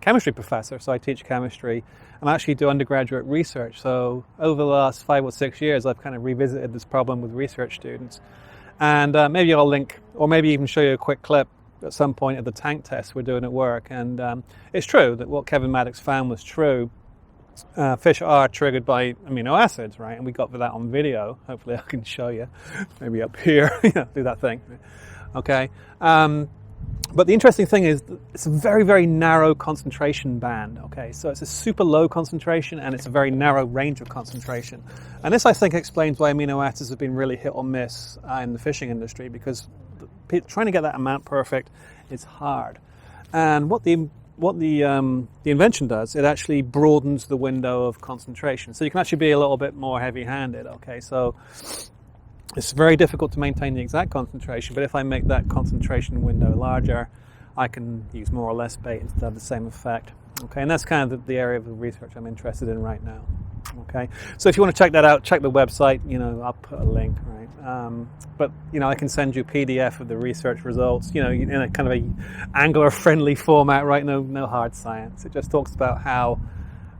chemistry professor. So I teach chemistry. And I actually do undergraduate research. So over the last 5 or 6 years, I've kind of revisited this problem with research students. And maybe I'll link, or maybe even show you a quick clip at some point of the tank test we're doing at work. And it's true that what Kevin Maddox found was true. Fish are triggered by amino acids, right? And we got that on video. Hopefully I can show you. Maybe up here, do that thing. Okay. But the interesting thing is it's a very, very narrow concentration band, okay? So it's a super low concentration and it's a very narrow range of concentration. And this, I think, explains why amino acids have been really hit or miss in the fishing industry, because trying to get that amount perfect is hard. And what the invention does, it actually broadens the window of concentration. So you can actually be a little bit more heavy-handed, okay? So it's very difficult to maintain the exact concentration, but if I make that concentration window larger, I can use more or less bait to have the same effect. Okay, and that's kind of the area of the research I'm interested in right now. Okay, so if you want to check that out, check the website. I'll put a link, right? But I can send you PDF of the research results. In a kind of a angler-friendly format, right? No hard science. It just talks about how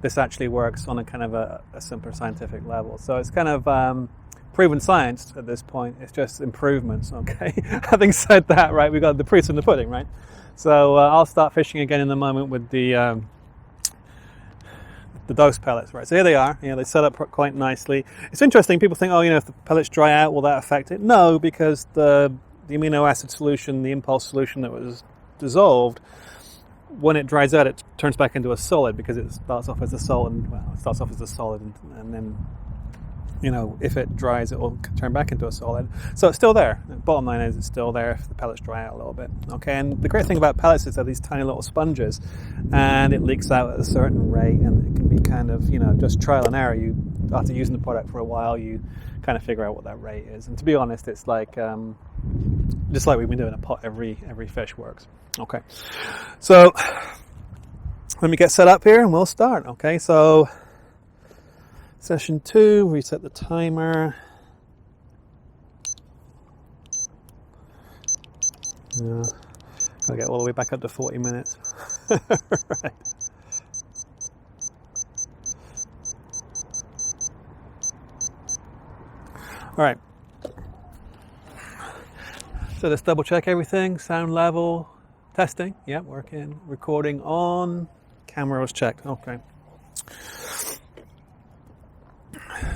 this actually works on a kind of a simpler scientific level. So it's kind of proven science at this point. It's just improvements, okay? Having said that, right, we got the proofs in the pudding, right? So I'll start fishing again in a moment with the dose pellets, right? So here they are. They set up quite nicely. It's interesting. People think, if the pellets dry out, will that affect it? No, because the amino acid solution, the impulse solution that was dissolved, when it dries out, it turns back into a solid because it starts off as a solid, and then if it dries, it will turn back into a solid. So it's still there. The bottom line is it's still there if the pellets dry out a little bit. Okay, and the great thing about pellets is they're these tiny little sponges, and it leaks out at a certain rate, and it can be kind of, just trial and error. After using the product for a while, you kind of figure out what that rate is. And to be honest, it's like, just like we've been doing a pot, every fish works. Okay, so let me get set up here and we'll start. Okay, so Session 2, reset the timer. Gotta get all the way back up to 40 minutes. Right. All right. So let's double check everything. Sound level, testing. Yeah, working. Recording on. Camera was checked. Okay.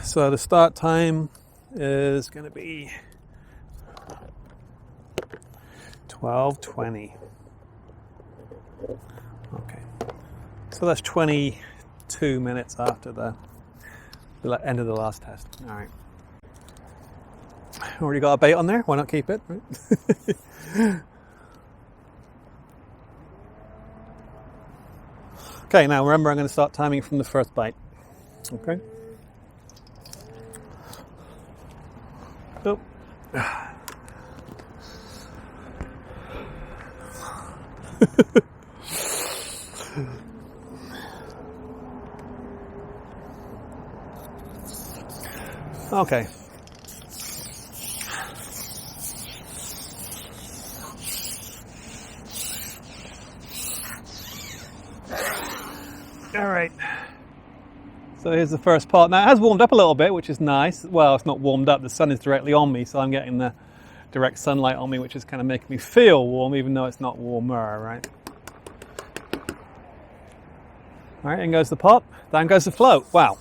So the start time is going to be 12:20. Okay. So that's 22 minutes after the end of the last test. All right. Already got a bait on there. Why not keep it? Right? Okay, now remember I'm going to start timing from the first bite. Okay. Oh. Okay. All right. So here's the first pot. Now it has warmed up a little bit, which is nice. Well, it's not warmed up. The sun is directly on me, so I'm getting the direct sunlight on me, which is kind of making me feel warm, even though it's not warmer, right? All right, in goes the pot. Down goes the float. Wow.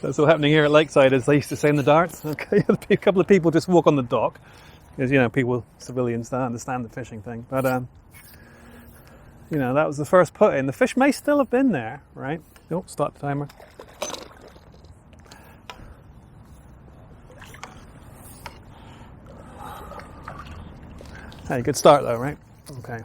That's what's happening here at Lakeside, as they used to say in the darts. Okay, a couple of people just walk on the dock because, you know, people, civilians, don't understand the fishing thing. But you know, that was the first put in. The fish may still have been there, right? Oh, start the timer. Hey, good start though, right? Okay.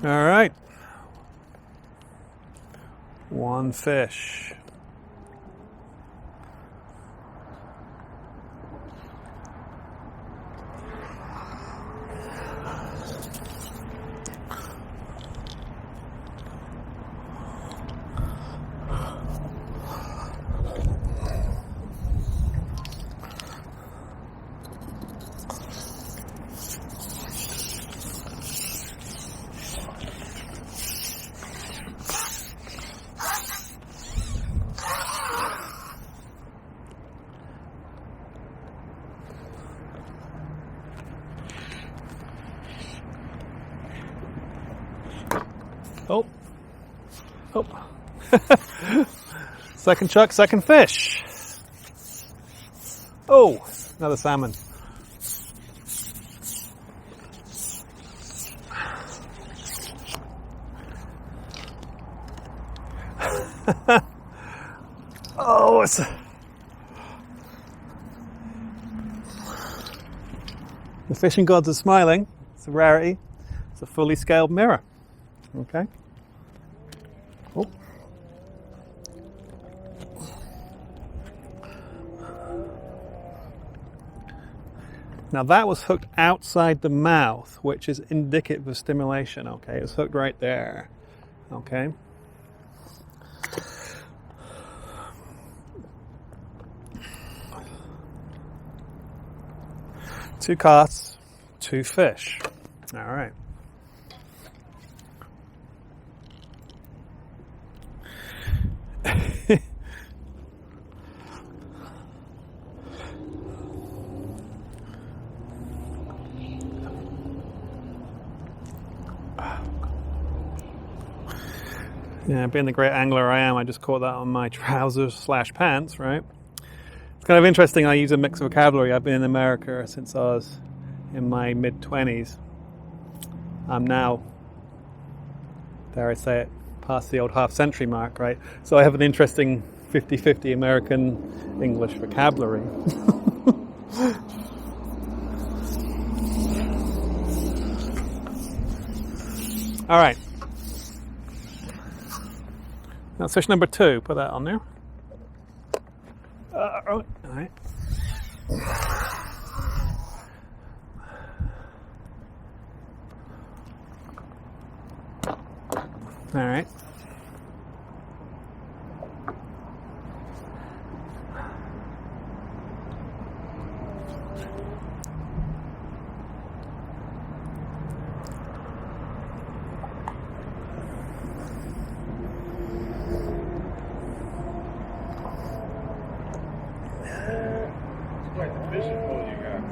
All right. One fish. Oh. Oh. Second chuck, second fish. Oh, another salmon. Oh, it's the fishing gods are smiling. It's a rarity. It's a fully scaled mirror. Okay. Oh. Now that was hooked outside the mouth, which is indicative of stimulation. Okay, it's hooked right there. Okay. Two casts, two fish. All right. Yeah, being the great angler I am, I just caught that on my trousers / pants, right? It's kind of interesting. I use a mix of vocabulary. I've been in America since I was in my mid-20s. I'm now, dare I say it, past the old half-century mark, right? So I have an interesting 50-50 American English vocabulary. All right. That's fish number 2. Put that on there. All right. All right.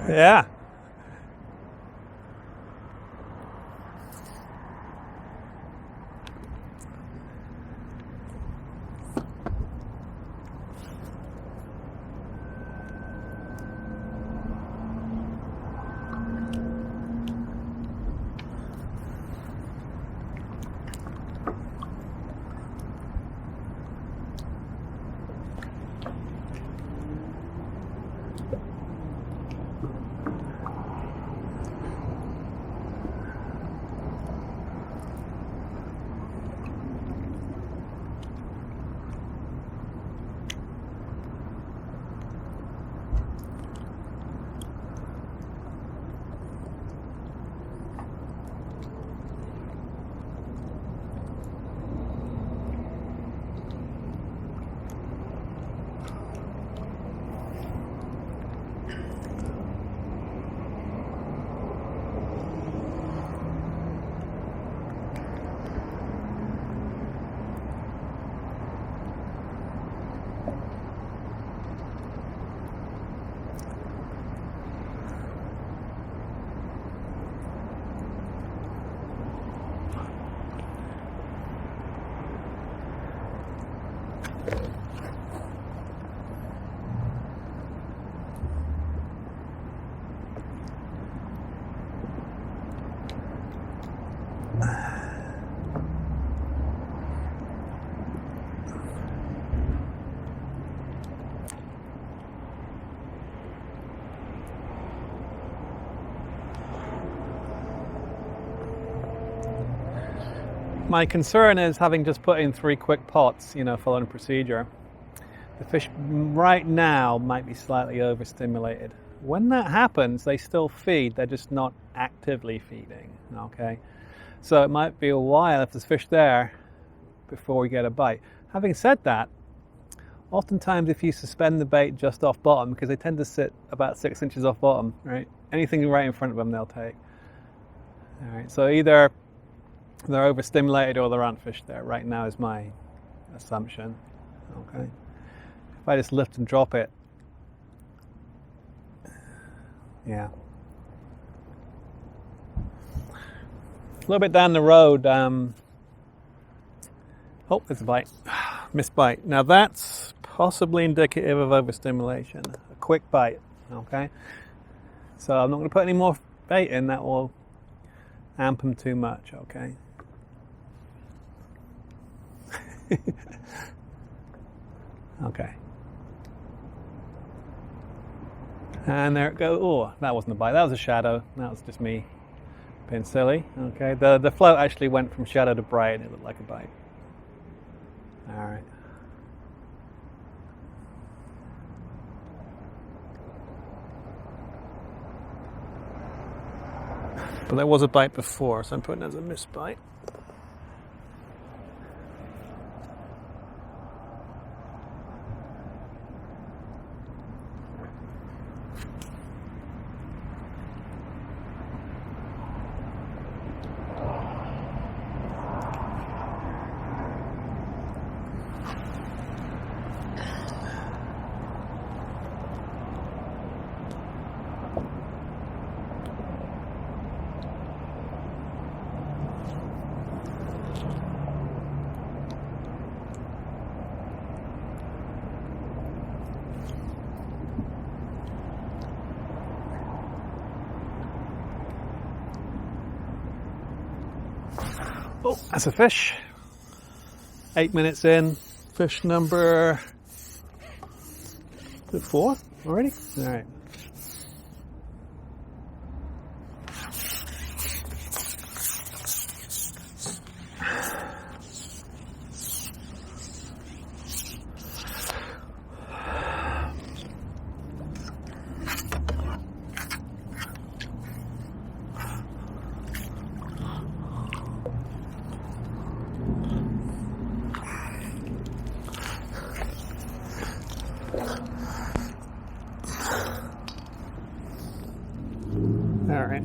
Yeah. My concern is, having just put in 3 quick pots, following procedure, the fish right now might be slightly overstimulated. When that happens, they still feed, they're just not actively feeding, okay? So it might be a while if there's fish there before we get a bite. Having said that, oftentimes if you suspend the bait just off bottom, because they tend to sit about 6 inches off bottom, right? Anything right in front of them they'll take. All right, so either they're overstimulated or there aren't fish there. Right now is my assumption. Okay. If I just lift and drop it, yeah. A little bit down the road, oh, there's a bite. Missed bite. Now that's possibly indicative of overstimulation. A quick bite, okay? So I'm not going to put any more bait in, that will amp them too much, okay? Okay. And there it goes. Oh, that wasn't a bite. That was a shadow. That was just me being silly. Okay. The float actually went from shadow to bright and it looked like a bite. All right. But there was a bite before, so I'm putting it as a missed bite. Oh, that's a fish. 8 minutes in. Fish number 4 already? All right. All right.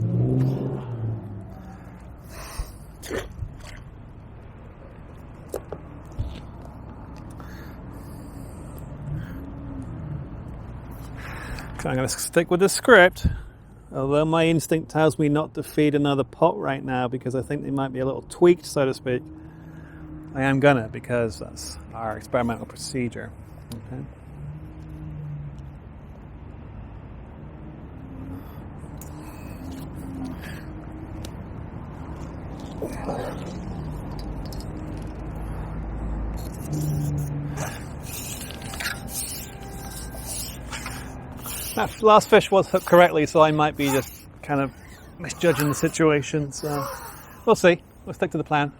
Okay, I'm going to stick with the script, although my instinct tells me not to feed another pot right now because I think they might be a little tweaked, so to speak. I am gonna, because that's our experimental procedure. Okay. That last fish was hooked correctly, so I might be just kind of misjudging the situation. So we'll see. We'll stick to the plan.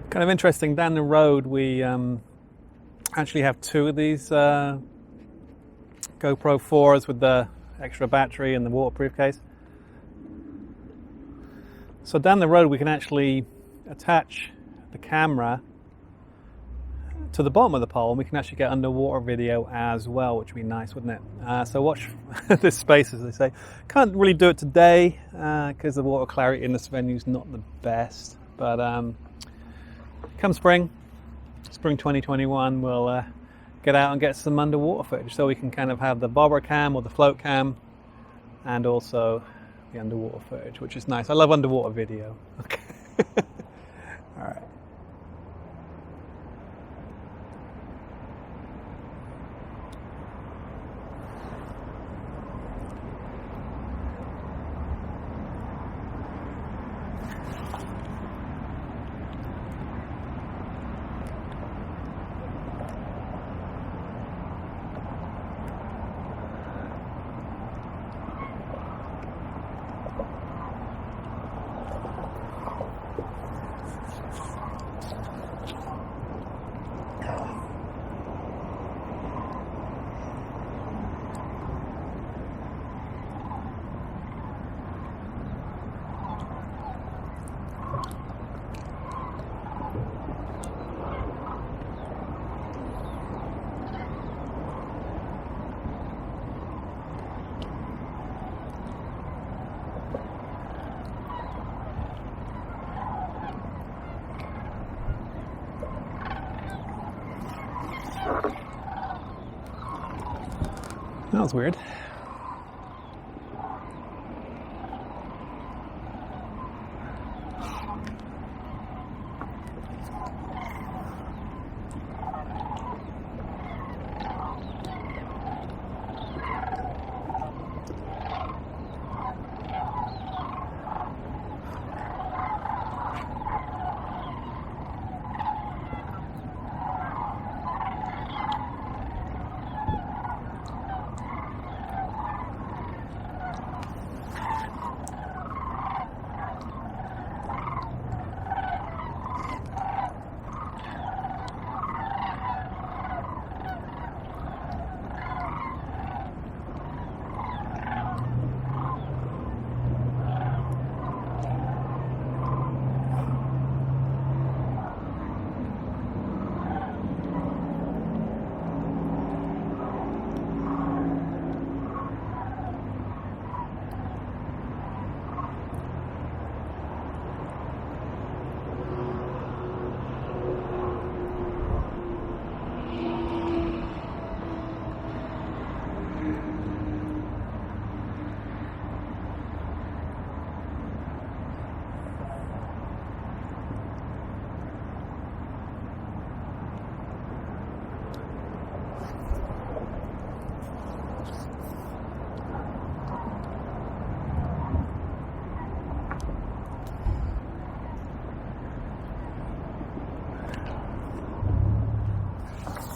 Kind of interesting, down the road we actually have two of these GoPro 4s with the extra battery and the waterproof case. So down the road we can actually attach the camera to the bottom of the pole and we can actually get underwater video as well, which would be nice, wouldn't it? So watch this space, as they say. Can't really do it today because the water clarity in this venue is not the best, but come spring 2021, we'll get out and get some underwater footage so we can kind of have the bobber cam or the float cam and also the underwater footage, which is nice. I love underwater video. Okay. All right. That was weird.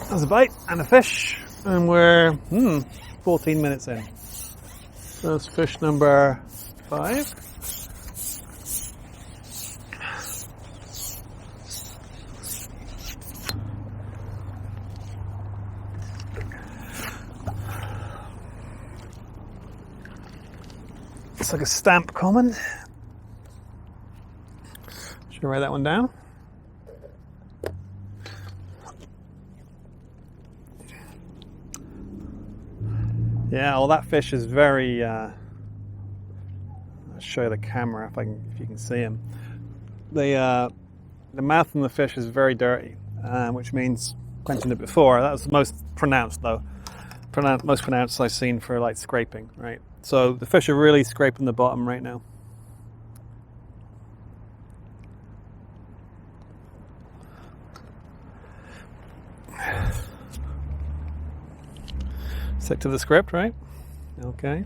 There's a bite and a fish, and we're 14 minutes in. So that's fish number 5. It's like a stamp common. Should I write that one down? Yeah, well, that fish is very. I'll show you the camera if you can see him. The mouth of the fish is very dirty, which means mentioned it before. That was the most pronounced though. Most pronounced I've seen for like scraping, right? So the fish are really scraping the bottom right now. Stick to the script, right? Okay.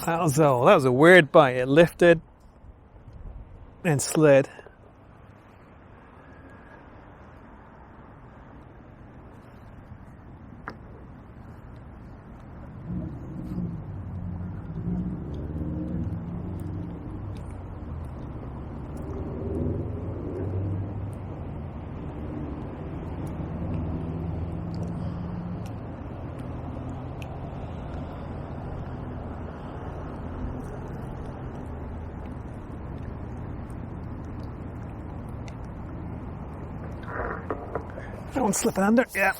That was a weird bite. It lifted and slid. That one's slipping under, yeah.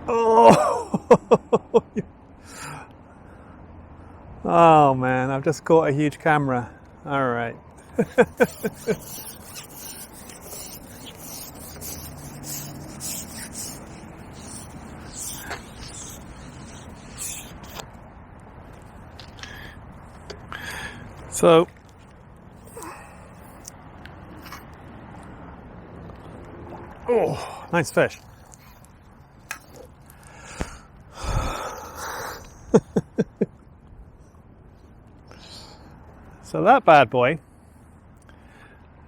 Oh! Oh man, I've just caught a huge camera. All right. So, oh, nice fish. So that bad boy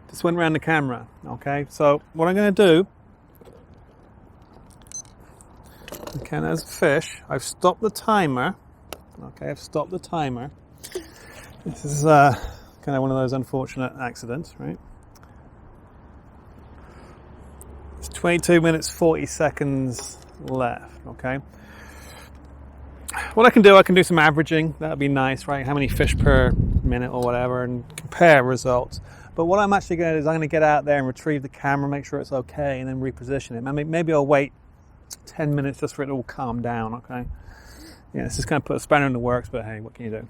just went around the camera. Okay, so what I'm going to do, okay, there's a fish. I've stopped the timer. Okay, I've stopped the timer. This is kind of one of those unfortunate accidents, right? It's 22 minutes 40 seconds left, okay? What I can do some averaging. That would be nice, right? How many fish per minute or whatever, and compare results. But what I'm actually going to do is I'm going to get out there and retrieve the camera, make sure it's okay, and then reposition it. Maybe I'll wait 10 minutes just for it to all calm down, okay? Yeah, this is kind of put a spanner in the works, but hey, what can you do?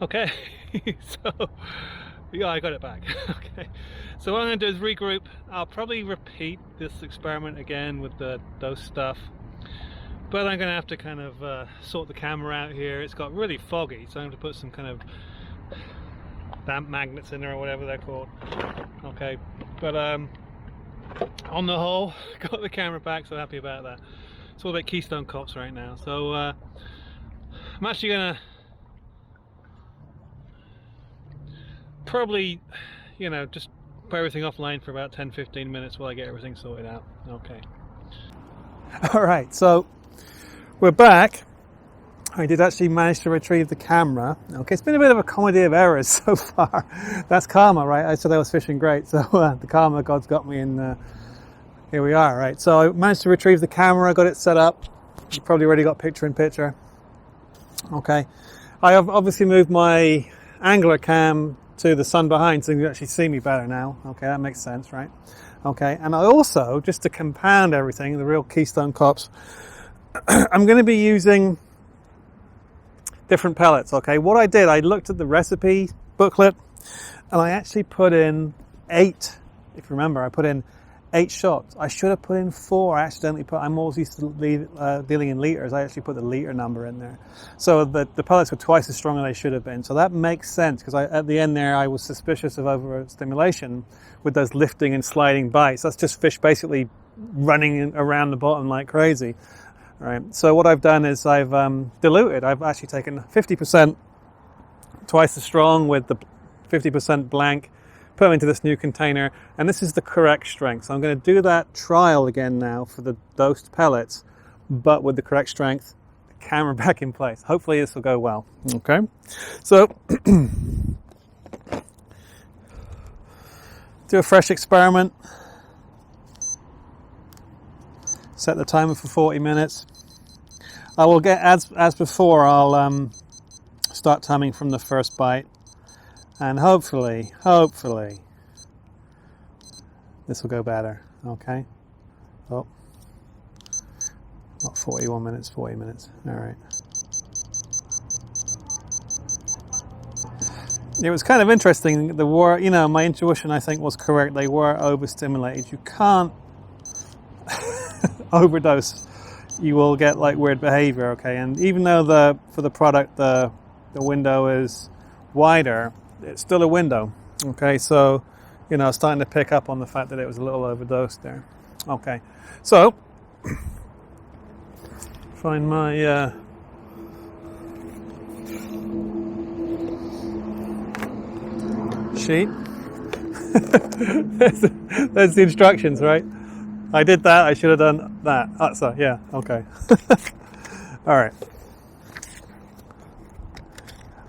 Okay, so yeah, I got it back. Okay, so what I'm going to do is regroup. I'll probably repeat this experiment again with the dose stuff, but I'm going to have to kind of sort the camera out here. It's got really foggy, so I'm going to put some kind of damp magnets in there or whatever they're called. Okay, but on the whole, got the camera back, so happy about that. It's all about Keystone Cops right now. So I'm actually going to probably, you know, just put everything offline for about 10-15 minutes while I get everything sorted out. Okay. All right, so we're back. I did actually manage to retrieve the camera. Okay, it's been a bit of a comedy of errors so far. That's karma, right? I said I was fishing great, so the karma gods got me, and here we are, right? So I managed to retrieve the camera, got it set up. You probably already got picture in picture. Okay, I have obviously moved my angler cam to the sun behind, so you can actually see me better now. Okay, that makes sense, right? Okay, and I also, just to compound everything, the real Keystone Cops, I'm going to be using different pellets. Okay, what I did, I looked at the recipe booklet, and I actually put in 8. If you remember, I put in 8 shots. I should have put in 4. I accidentally put. I'm always used to dealing in liters. I actually put the liter number in there, so the pellets were twice as strong as they should have been. So that makes sense, because at the end there, I was suspicious of overstimulation with those lifting and sliding bites. That's just fish basically running around the bottom like crazy. Right. So what I've done is I've diluted. I've actually taken 50%, twice as strong, with the 50% blank, put them into this new container, and this is the correct strength. So I'm going to do that trial again now for the dosed pellets, but with the correct strength, the camera back in place. Hopefully this will go well. Okay. So do a fresh experiment. Set the timer for 40 minutes. I will get, as before, I'll start timing from the first bite, and hopefully this will go better. Okay. Oh, not 41 minutes, 40 minutes. All right. It was kind of interesting. My intuition, I think, was correct. They were overstimulated. You can't overdose. You will get like weird behavior. Okay, and even though for the product the window is wider, it's still a window. Okay, so starting to pick up on the fact that it was a little overdosed there. Okay, so find my sheet. There's the instructions, right? I did that. I should have done that. So yeah, okay. All right.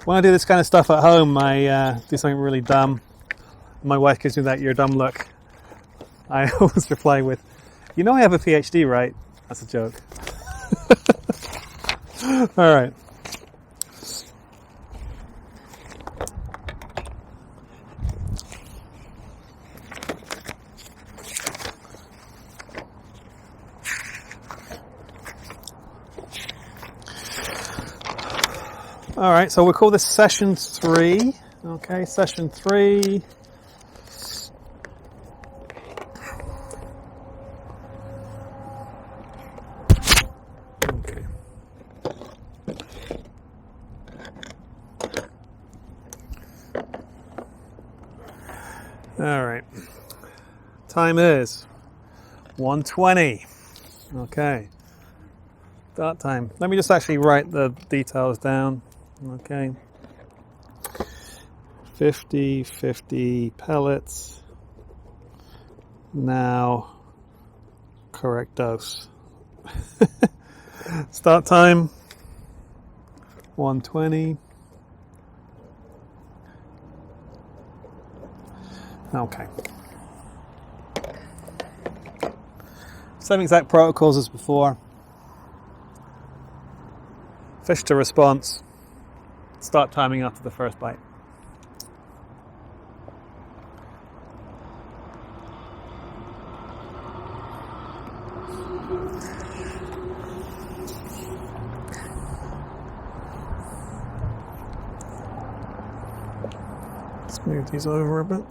When I do this kind of stuff at home, I do something really dumb. My wife gives me that "you're dumb" look. I always reply with, I have a PhD, right? That's a joke. All right. All right, so we'll call this session 3. Okay, session 3. Okay. All right. Time is 1:20. Okay. Start time. Let me just actually write the details down. Okay, 50 pellets. Now, correct dose. Start time 1:20. Okay. Same exact protocols as before. Fish to response. Start timing after the first bite. Let's move these over a bit.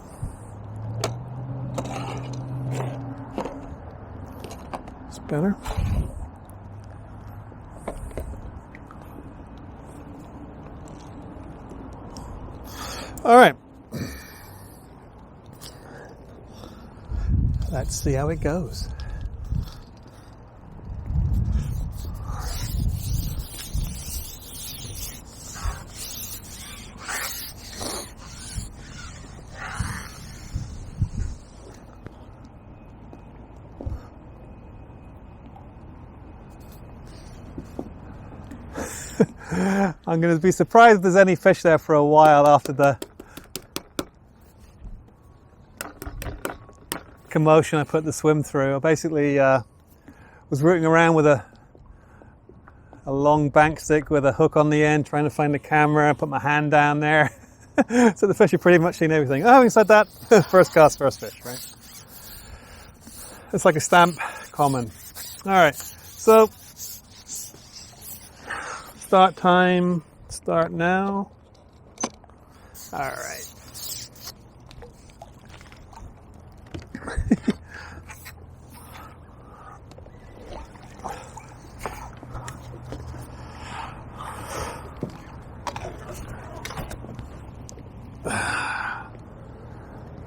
It's better. All right. Let's see how it goes. I'm going to be surprised if there's any fish there for a while after the commotion I put the swim through. I basically was rooting around with a long bank stick with a hook on the end, trying to find the camera, put my hand down there. So the fish have pretty much seen everything. Oh, having said that, first cast, first fish, right? It's like a stamp common. All right, so start time, start now. All right.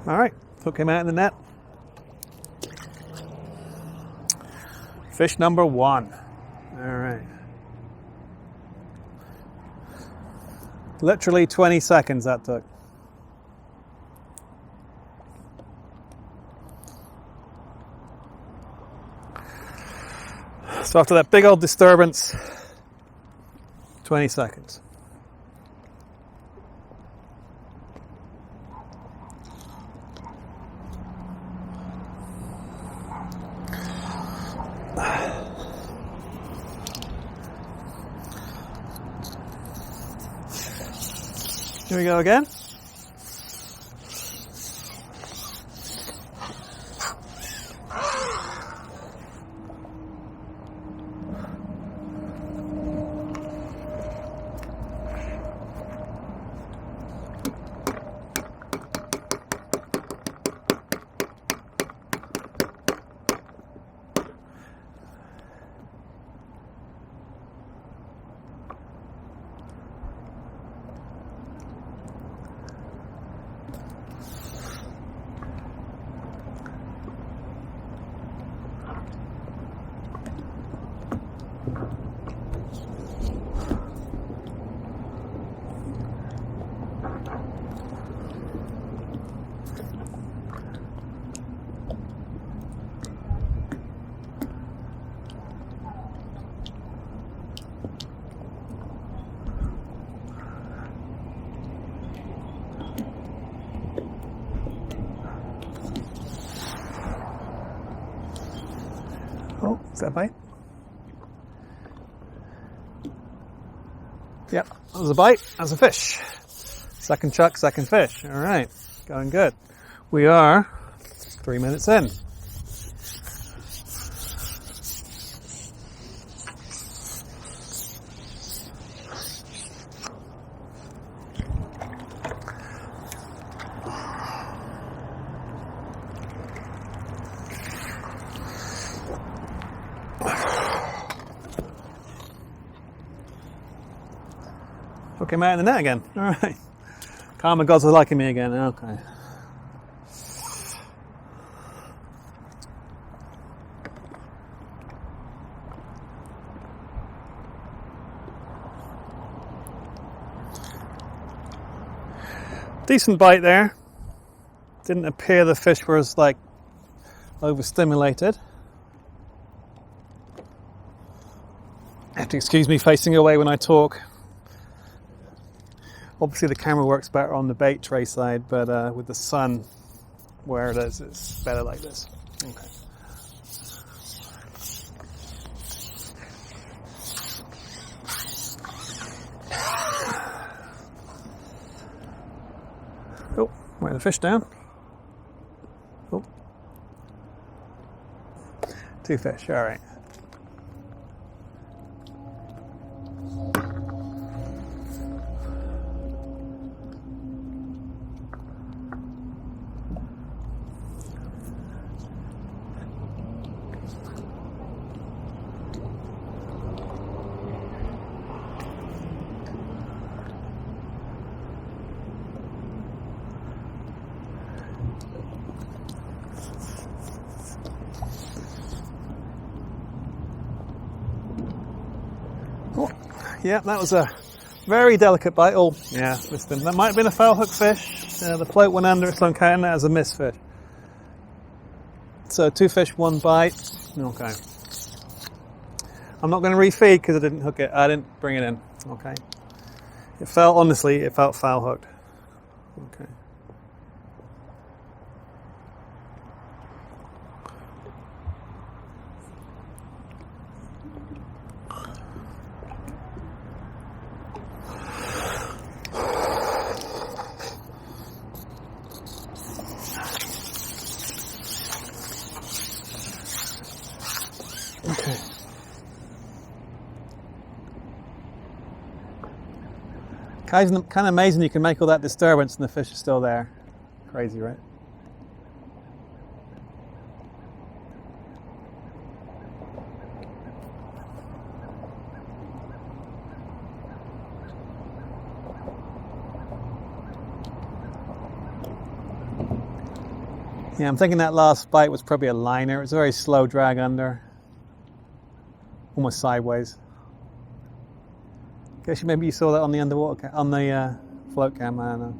All right, hook him out in the net. Fish number 1. All right. Literally 20 seconds that took. So after that big old disturbance, 20 seconds. Here we go again. Oh, is that a bite? Yep, that was a bite. That's a fish. Second chuck, second fish. All right, going good. We are 3 minutes in. Hook him out in the net again. All right. Karma gods are liking me again. Okay. Decent bite there. Didn't appear the fish was like overstimulated. You have to excuse me facing away when I talk. Obviously the camera works better on the bait tray side, but with the sun where it is, it's better like this. Okay. Oh, write the fish down. Oh. 2 fish, all right. Oh, yeah, that was a very delicate bite. Oh, yeah, listen, that might have been a foul hook fish. The float went under, so I'm counting that as a miss fish. So 2 fish, 1 bite. Okay. I'm not going to refeed because I didn't hook it. I didn't bring it in. Okay. It felt, honestly, it felt foul hooked. Okay. Okay. Kind of amazing you can make all that disturbance and the fish is still there. Crazy, right? Yeah, I'm thinking that last bite was probably a liner. It was a very slow drag under. Almost sideways. Guess maybe you saw that on the underwater, on the float cam, I don't know.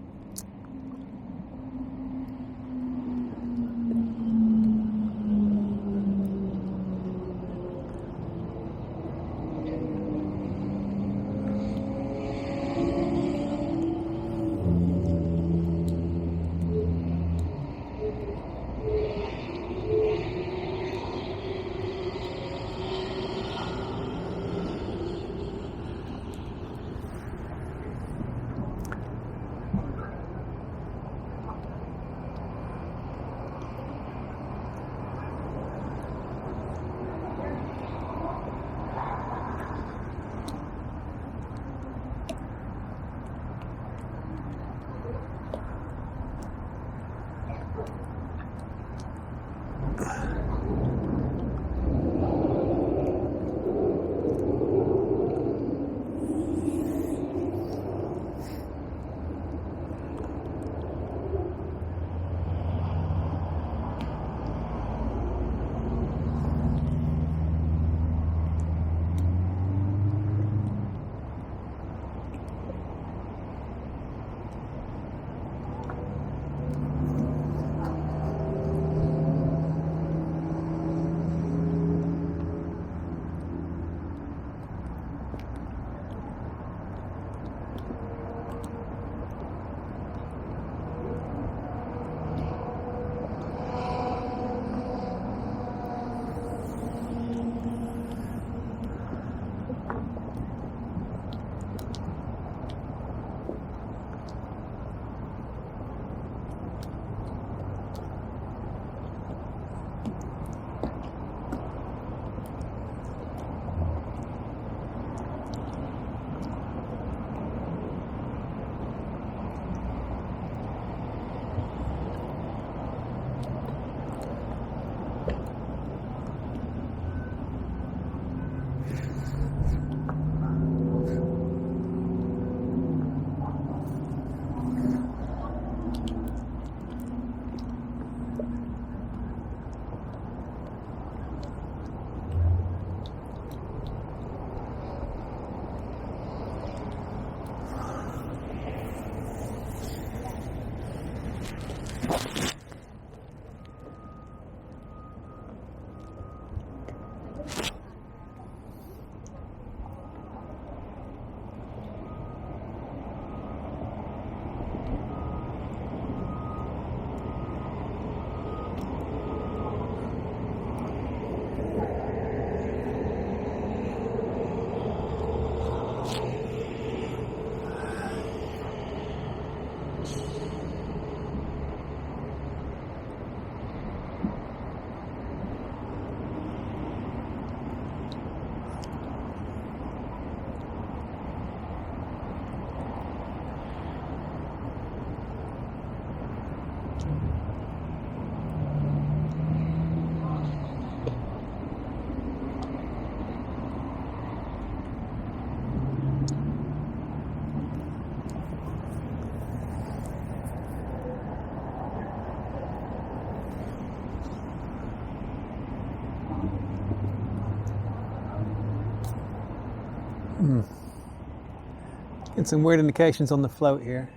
Get some weird indications on the float here.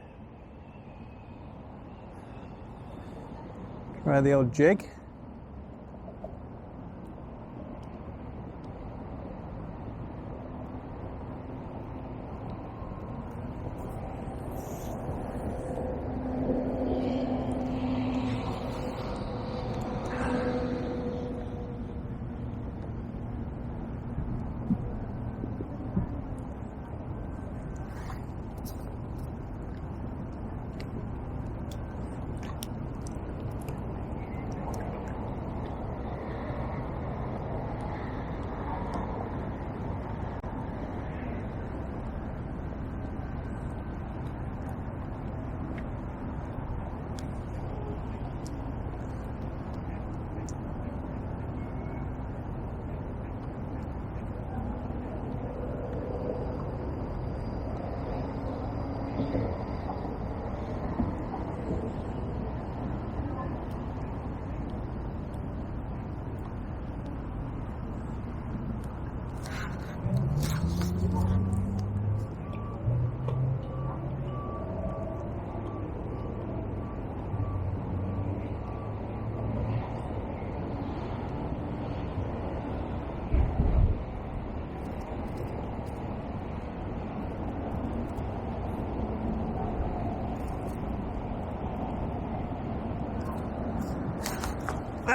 Try the old jig.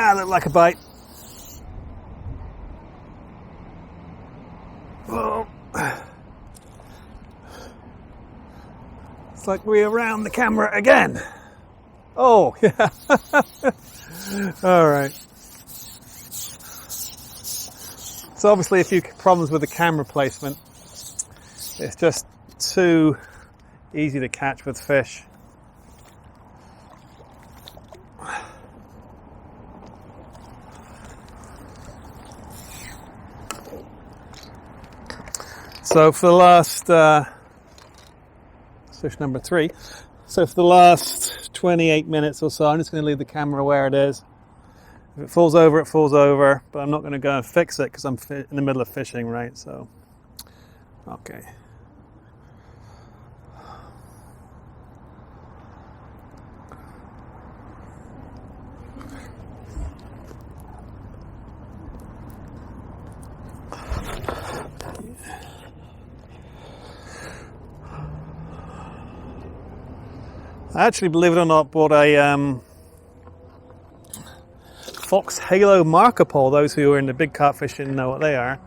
Ah, looked like a bite. Oh. It's like we're around the camera again. Oh, yeah. All right. So obviously a few problems with the camera placement. It's just too easy to catch with fish. So for the last, fish number 3, so for the last 28 minutes or so, I'm just going to leave the camera where it is. If it falls over, it falls over, but I'm not going to go and fix it because I'm in the middle of fishing, right? So, okay. I actually, believe it or not, bought a Fox Halo marker pole. Those who are into big carp fishing know what they are.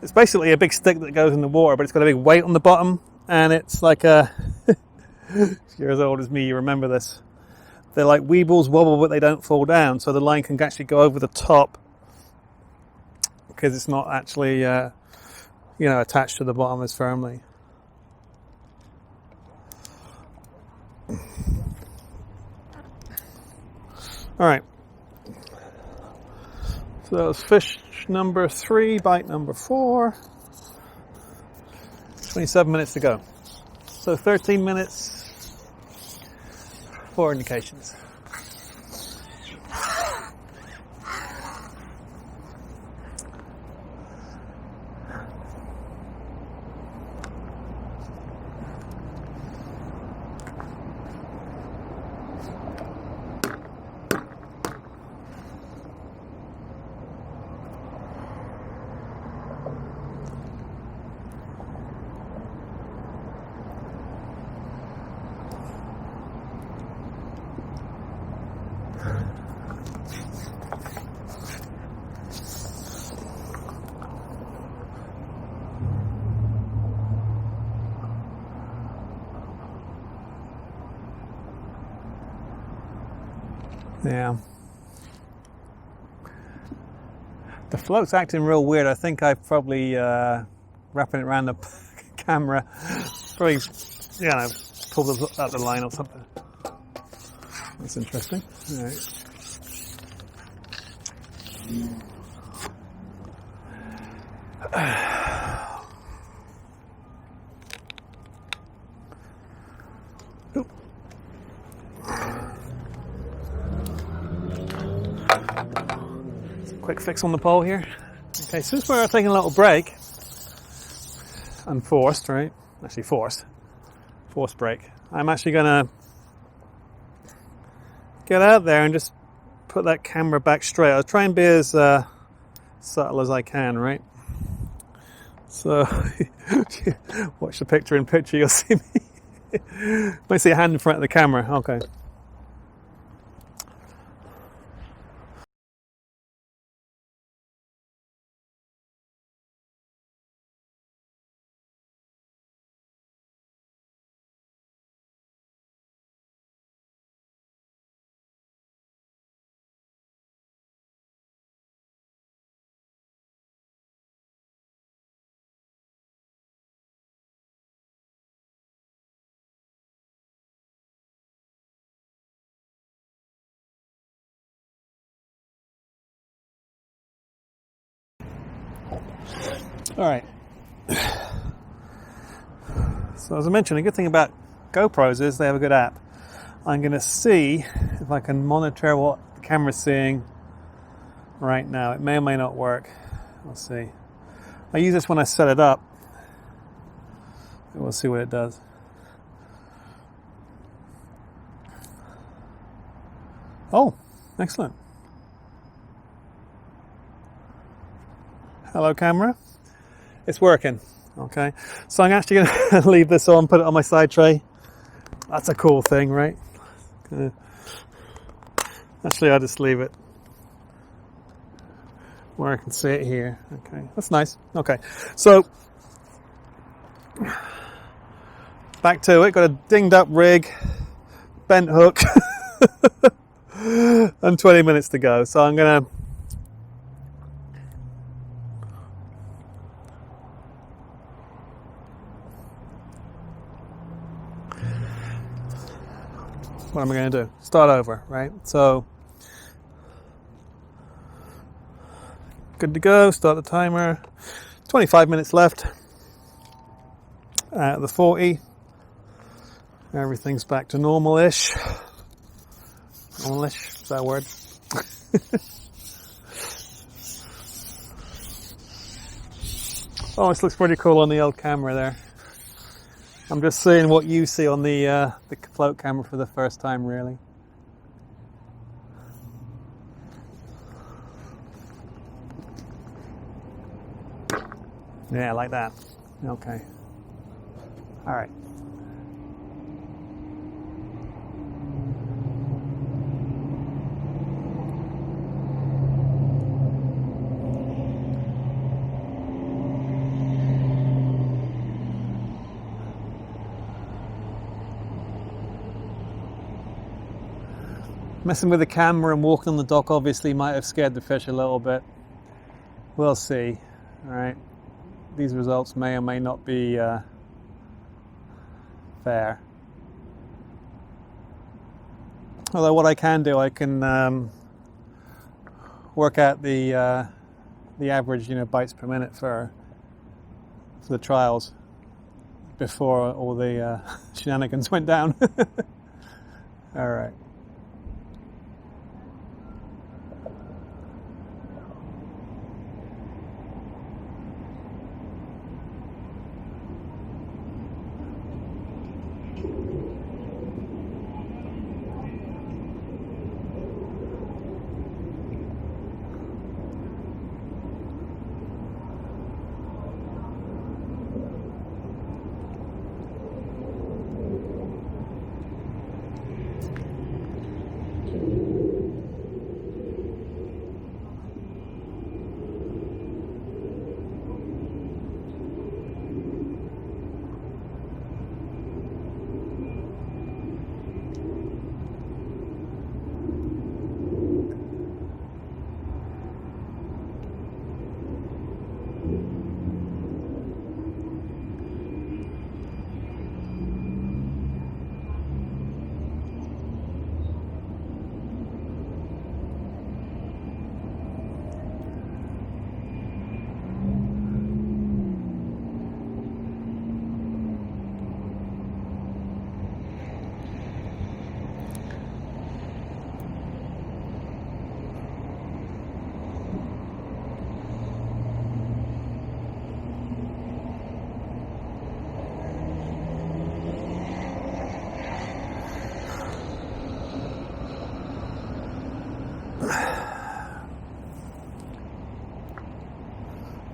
It's basically a big stick that goes in the water, but it's got a big weight on the bottom, and it's like a... If you're as old as me, you remember this. They're like weebles wobble, but they don't fall down, so the line can actually go over the top because it's not actually, attached to the bottom as firmly. All right. So that was fish number 3, bite number 4. 27 minutes to go. So 13 minutes, 4 indications. Yeah. The float's acting real weird. I think I probably wrapping it around the camera. Probably, pulled out the line or something. That's interesting. All right. Quick fix on the pole here. Okay, since we're taking a little break, unforced, right? Actually forced break. I'm actually gonna get out there and just put that camera back straight. I'll try and be as subtle as I can, right? So, watch the picture in picture, you'll see me. Might see a hand in front of the camera. Okay. All right. So as I mentioned, a good thing about GoPros is they have a good app. I'm going to see if I can monitor what the camera's seeing right now. It may or may not work. We'll see. I use this when I set it up. And we'll see what it does. Oh, excellent. Hello, camera. It's working. Okay, so I'm actually going to leave this on, put it on my side tray. That's a cool thing, right? Actually, I'll just leave it where I can see it here. Okay, that's nice. Okay, so back to it. Got a dinged up rig, bent hook, and 20 minutes to go. So I'm gonna what am I going to do? Start over, right? So good to go. Start the timer. 25 minutes left at the 40. Everything's back to normal-ish. Normal-ish, is that a word? Oh, this looks pretty cool on the old camera there. I'm just seeing what you see on the float camera for the first time, really. Yeah, like that. Okay. All right. Messing with the camera and walking on the dock obviously might have scared the fish a little bit. We'll see. All right. These results may or may not be fair. Although what I can do, I can work out the average, bites per minute for the trials before all the shenanigans went down. All right.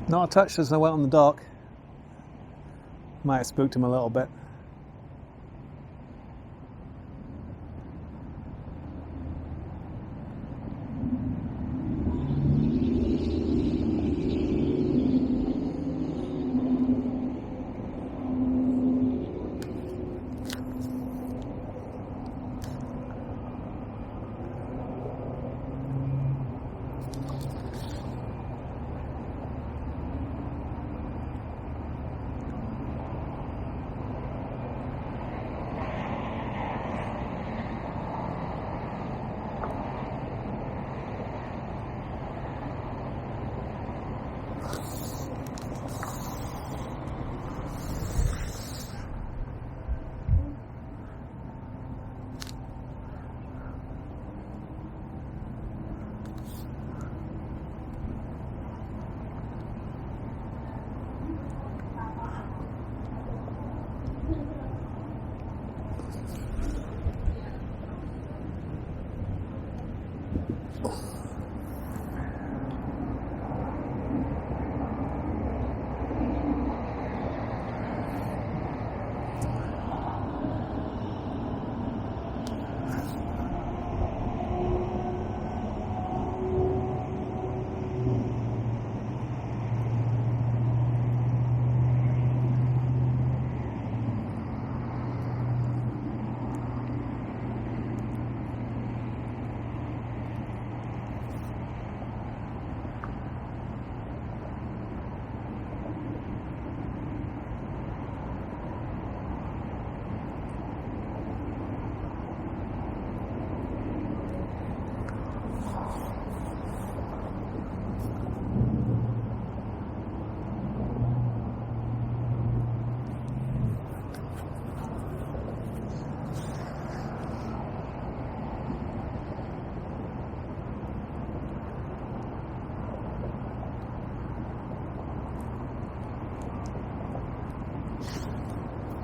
Not a touch as I went on the dock. Might have spooked him a little bit.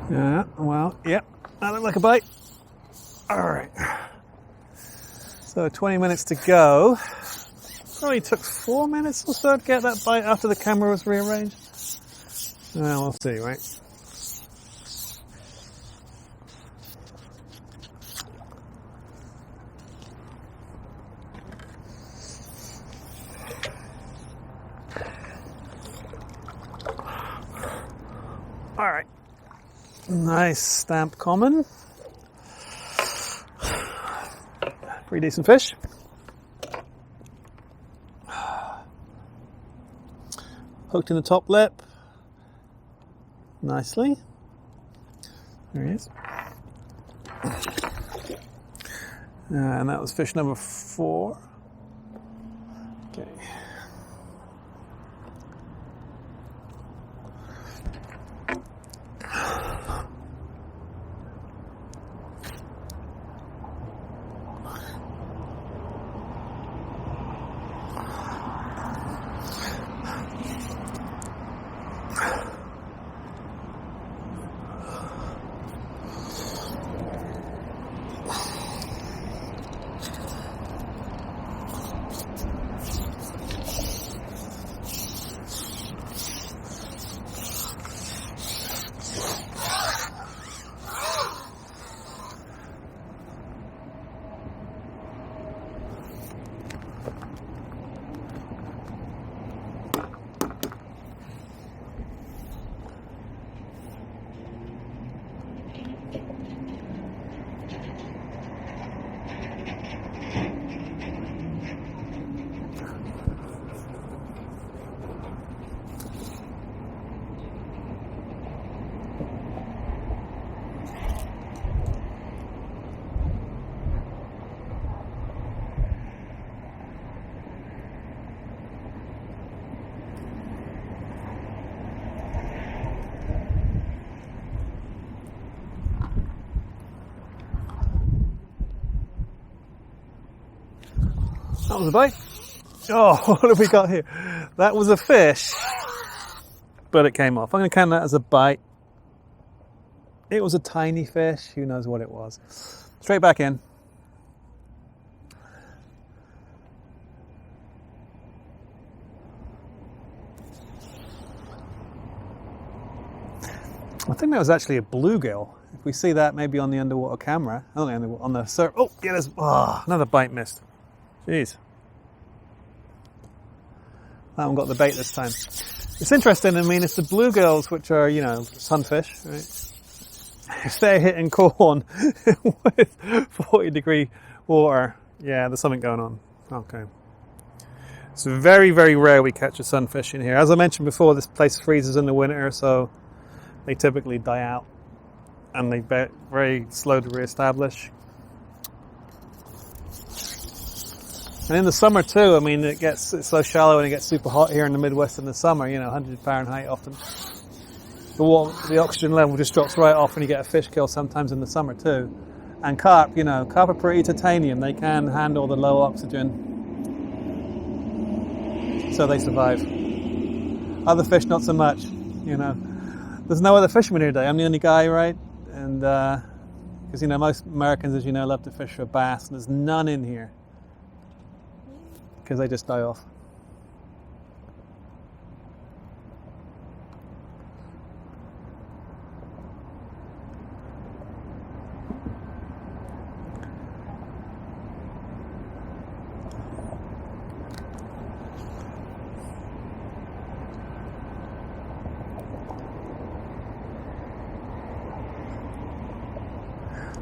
Yeah, well, yep, that looked like a bite. All right. So 20 minutes to go. Probably took 4 minutes or so to get that bite after the camera was rearranged. Well, we'll see, right? All right. Nice stamp common. Pretty decent fish. Hooked in the top lip. Nicely. There he is. And that was fish number 4. Okay. That was a bite. Oh, what have we got here? That was a fish, but it came off. I'm going to count that as a bite. It was a tiny fish. Who knows what it was? Straight back in. I think that was actually a bluegill. If we see that maybe on the underwater camera, on the surf. Oh, yeah, there's another bite missed. Jeez. I haven't got the bait this time. It's interesting, I mean, it's the bluegills, which are, sunfish, right? If they're hitting corn with 40-degree water, yeah, there's something going on. Okay. It's very, very rare we catch a sunfish in here. As I mentioned before, this place freezes in the winter, so they typically die out. And they're very slow to re-establish. And in the summer too, I mean, it's so shallow and it gets super hot here in the Midwest in the summer, 100 Fahrenheit often. The oxygen level just drops right off and you get a fish kill sometimes in the summer too. And carp, carp are pretty titanium. They can handle the low oxygen. So they survive. Other fish, not so much, There's no other fishermen here today. I'm the only guy, right? And, because, most Americans, as you know, love to fish for bass, and there's none in here. Because they just die off.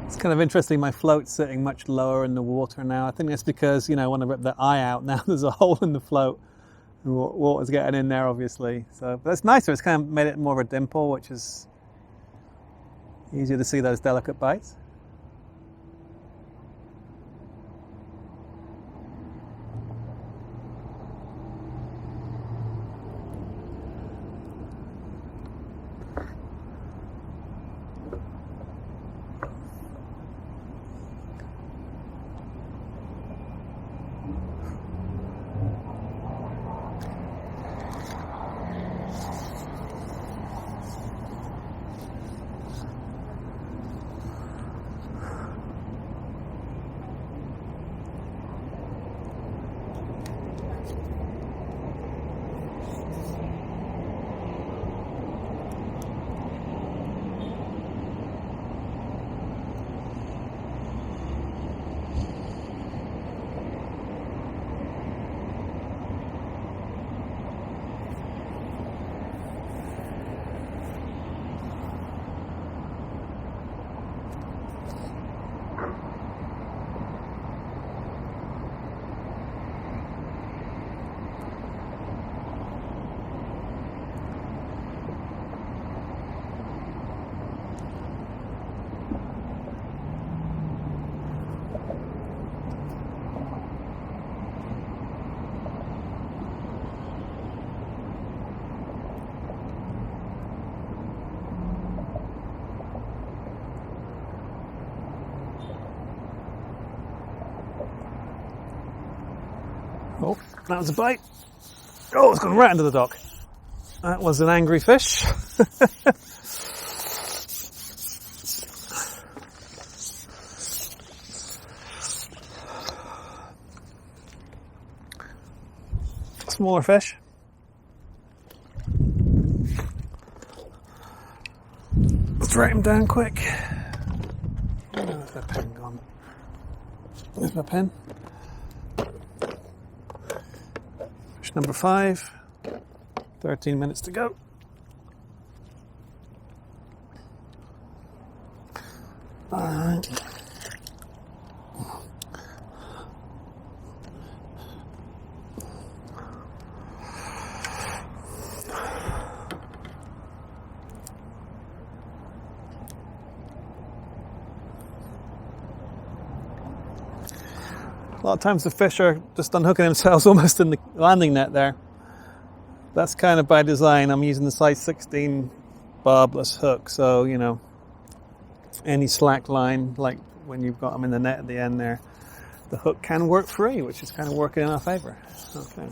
It's kind of interesting, my float's sitting much lower in the water now. I think that's because, when I rip the eye out, now there's a hole in the float. And water's getting in there, obviously. But that's nicer. It's kind of made it more of a dimple, which is easier to see those delicate bites. Oh, that was a bite. Oh, it's gone right into the dock. That was an angry fish. Smaller fish. Let's write him down quick. Oh, where's my pen gone? Where's my pen? Fish number 5. 13 minutes to go. Alright. A lot of times the fish are just unhooking themselves almost in the landing net there. That's kind of by design. I'm using the size 16 barbless hook, so you know, any slack line, like when you've got them in the net at the end there, the hook can work free, which is kind of working in our favor. Okay.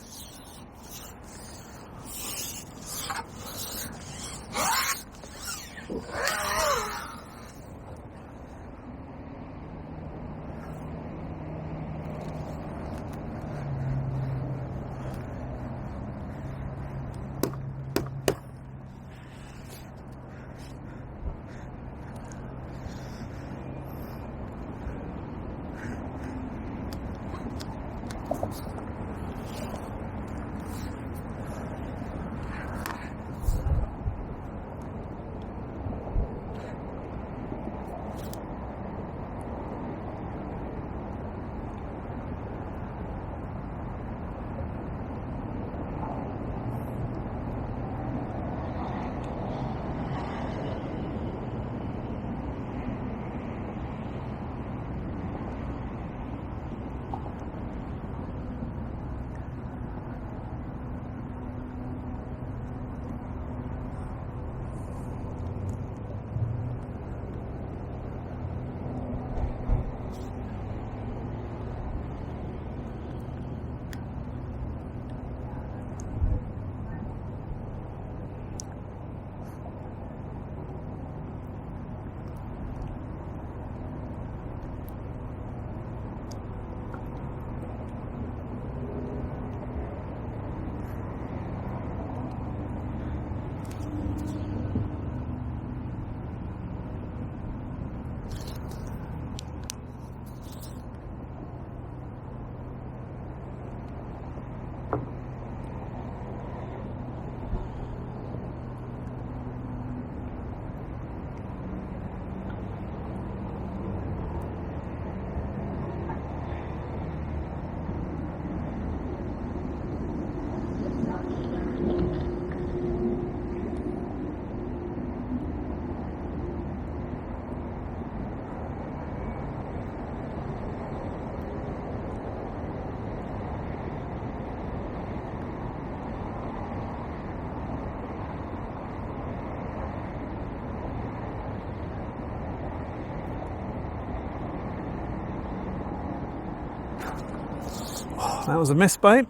That was a miss bite.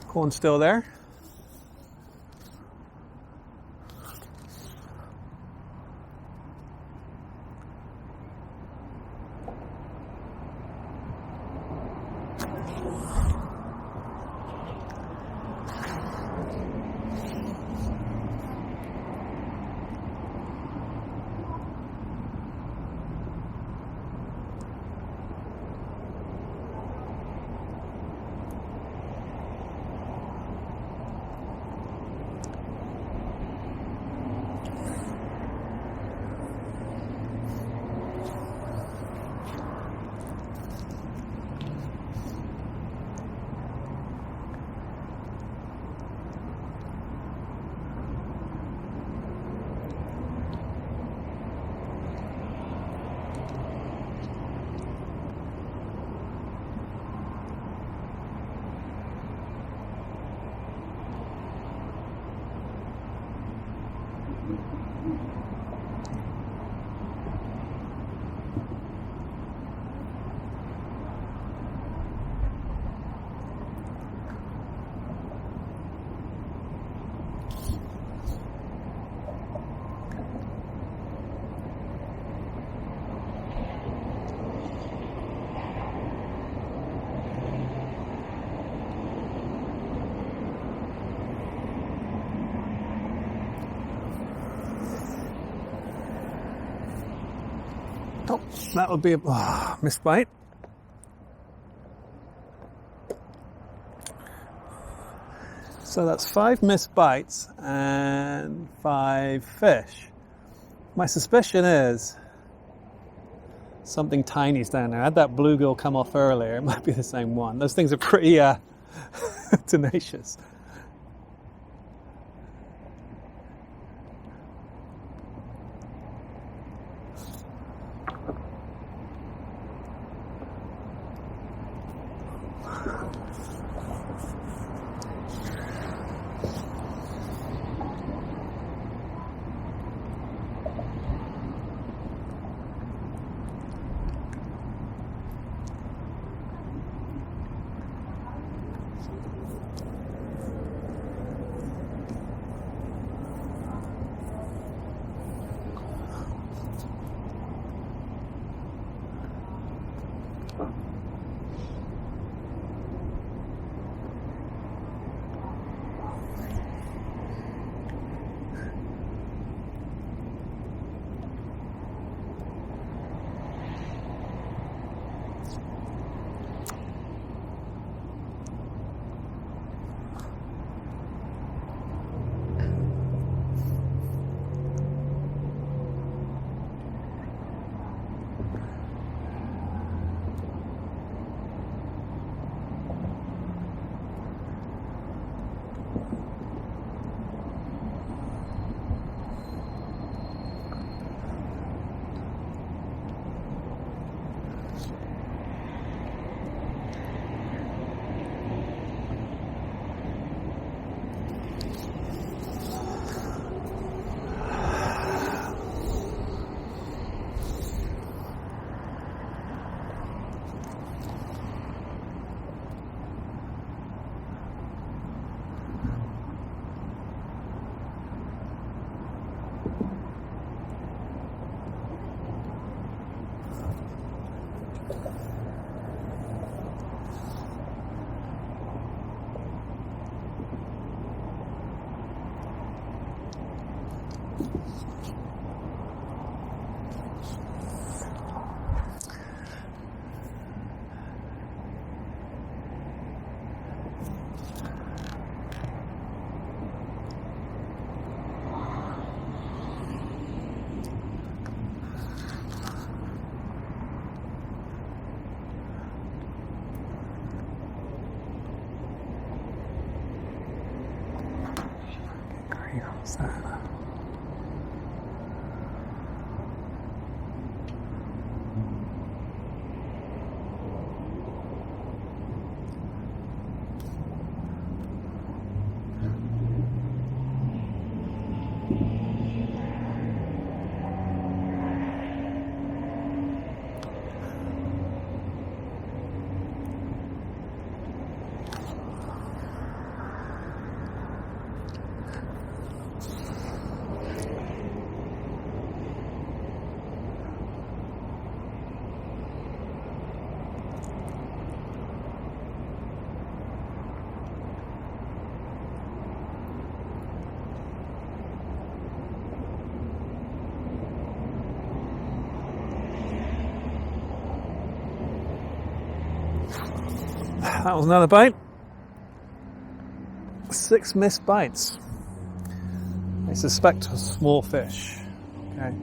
Corn's still there. Oh, that would be a missed bite. So that's 5 missed bites and 5 fish. My suspicion is something tiny's down there. I had that bluegill come off earlier. It might be the same one. Those things are pretty tenacious. What's that? That was another bite. 6 missed bites. I suspect a small fish. Okay.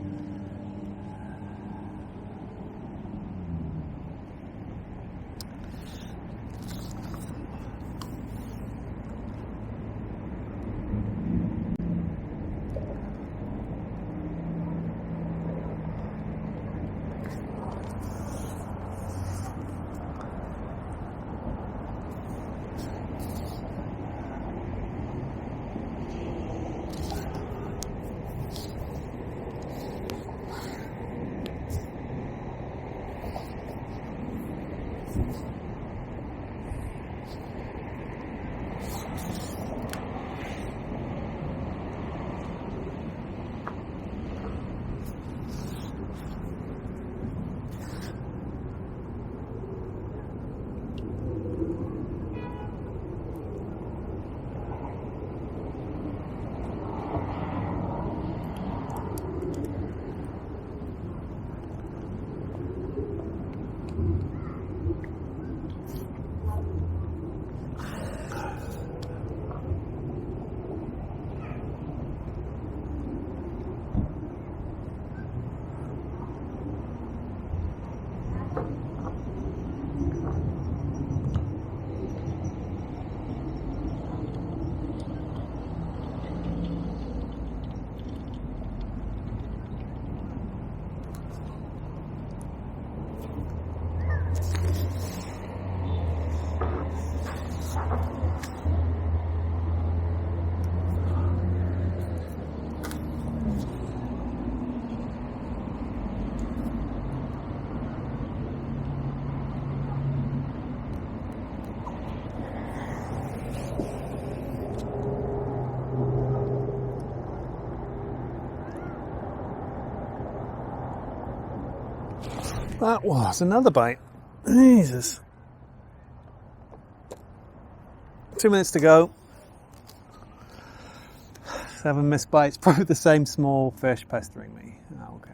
That was another bite. Jesus. 2 minutes to go. 7 missed bites. Probably the same small fish pestering me. Okay.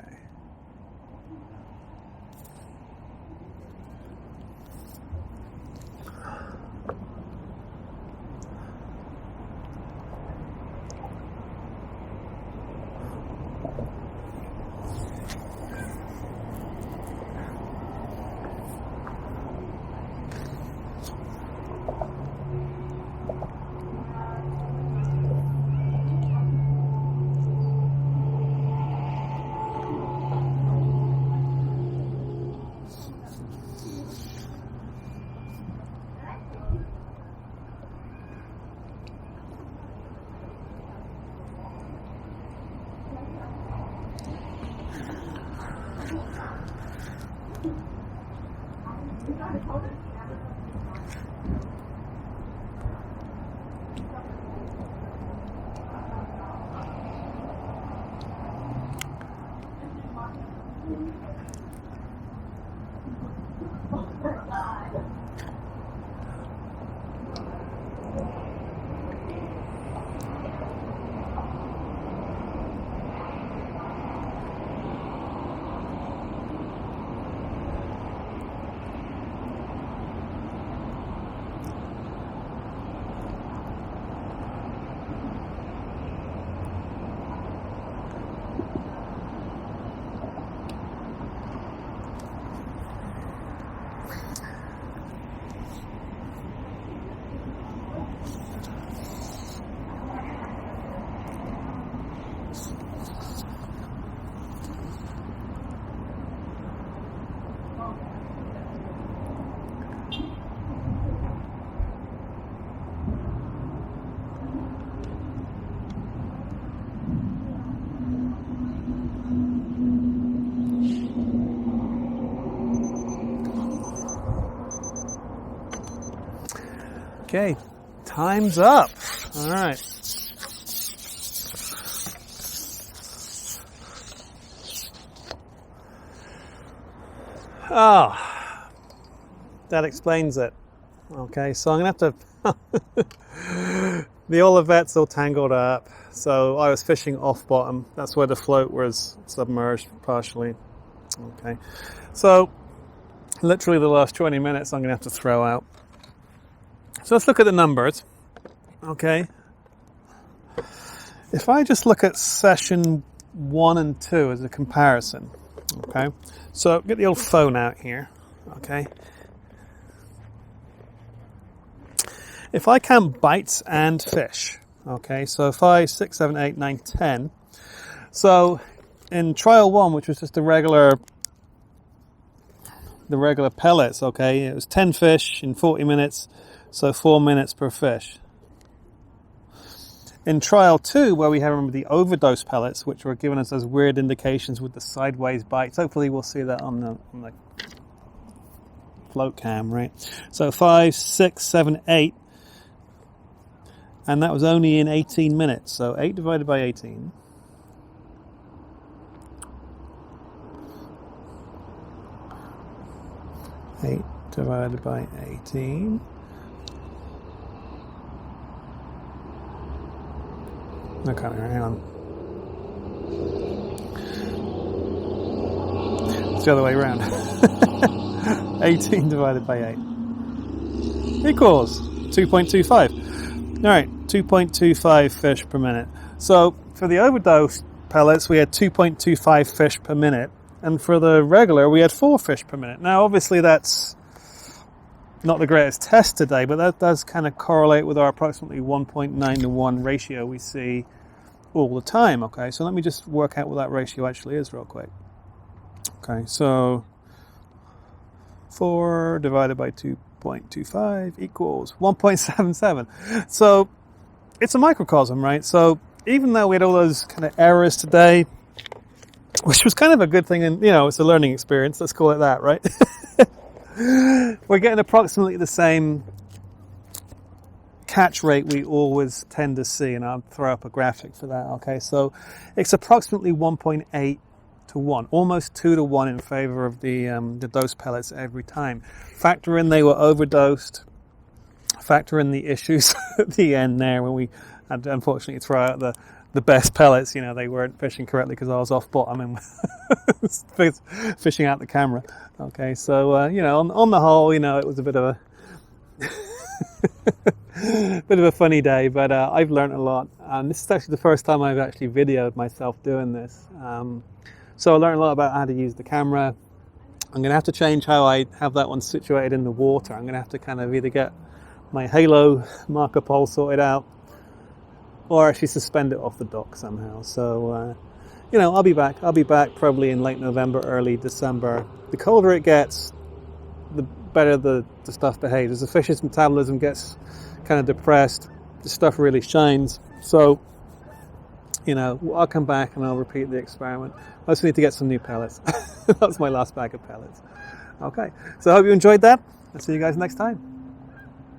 Okay, time's up. All right. Oh, that explains it. Okay, so I'm gonna have to. The Olivet's all tangled up. So I was fishing off bottom. That's where the float was submerged partially. Okay, so literally the last 20 minutes I'm gonna have to throw out. So let's look at the numbers. Okay. If I just look at session 1 and 2 as a comparison. Okay. So get the old phone out here. Okay. If I count bites and fish. Okay. So 5, 6, 7, 8, 9, 10. So in trial 1, which was just the regular pellets. Okay. It was 10 fish in 40 minutes. So 4 minutes per fish. In trial 2, where we have, remember, the overdose pellets, which were giving us those weird indications with the sideways bites. Hopefully we'll see that on the float cam, right? So 5, 6, 7, 8. And that was only in 18 minutes. So 8 divided by 18. Eight divided by 18. Okay, hang on. It's the other way around. 18 divided by 8 equals 2.25. All right, 2.25 fish per minute. So for the overdose pellets, we had 2.25 fish per minute. And for the regular, we had 4 fish per minute. Now, obviously, that's not the greatest test today, but that does kind of correlate with our approximately 1.9 to 1 ratio we see all the time. Okay, so let me just work out what that ratio actually is real quick. Okay, so 4 divided by 2.25 equals 1.77. So it's a microcosm, right? So even though we had all those kind of errors today, which was kind of a good thing, and it's a learning experience, let's call it that, right? We're getting approximately the same catch rate we always tend to see, and I'll throw up a graphic for that. Okay, so it's approximately 1.8 to to 1, almost 2 to 1 in favor of the dose pellets every time. Factor in they were overdosed. Factor in the issues at the end there when we had to unfortunately throw out the best pellets. You know, they weren't fishing correctly because I was off bottom and fishing out the camera. Okay, so you know, on the whole, you know, it was a bit of a funny day, but I've learned a lot, and this is actually the first time I've actually videoed myself doing this. So I learned a lot about how to use the camera. I'm going to have to change how I have that one situated in the water. I'm going to have to kind of either get my halo marker pole sorted out or actually suspend it off the dock somehow. So you know, I'll be back probably in late November, early December. The colder it gets, the better the stuff behaves. As the fish's metabolism gets kind of depressed, the stuff really shines. So, you know, I'll come back and I'll repeat the experiment. I just need to get some new pellets. That's my last bag of pellets. Okay, so I hope you enjoyed that. I'll see you guys next time.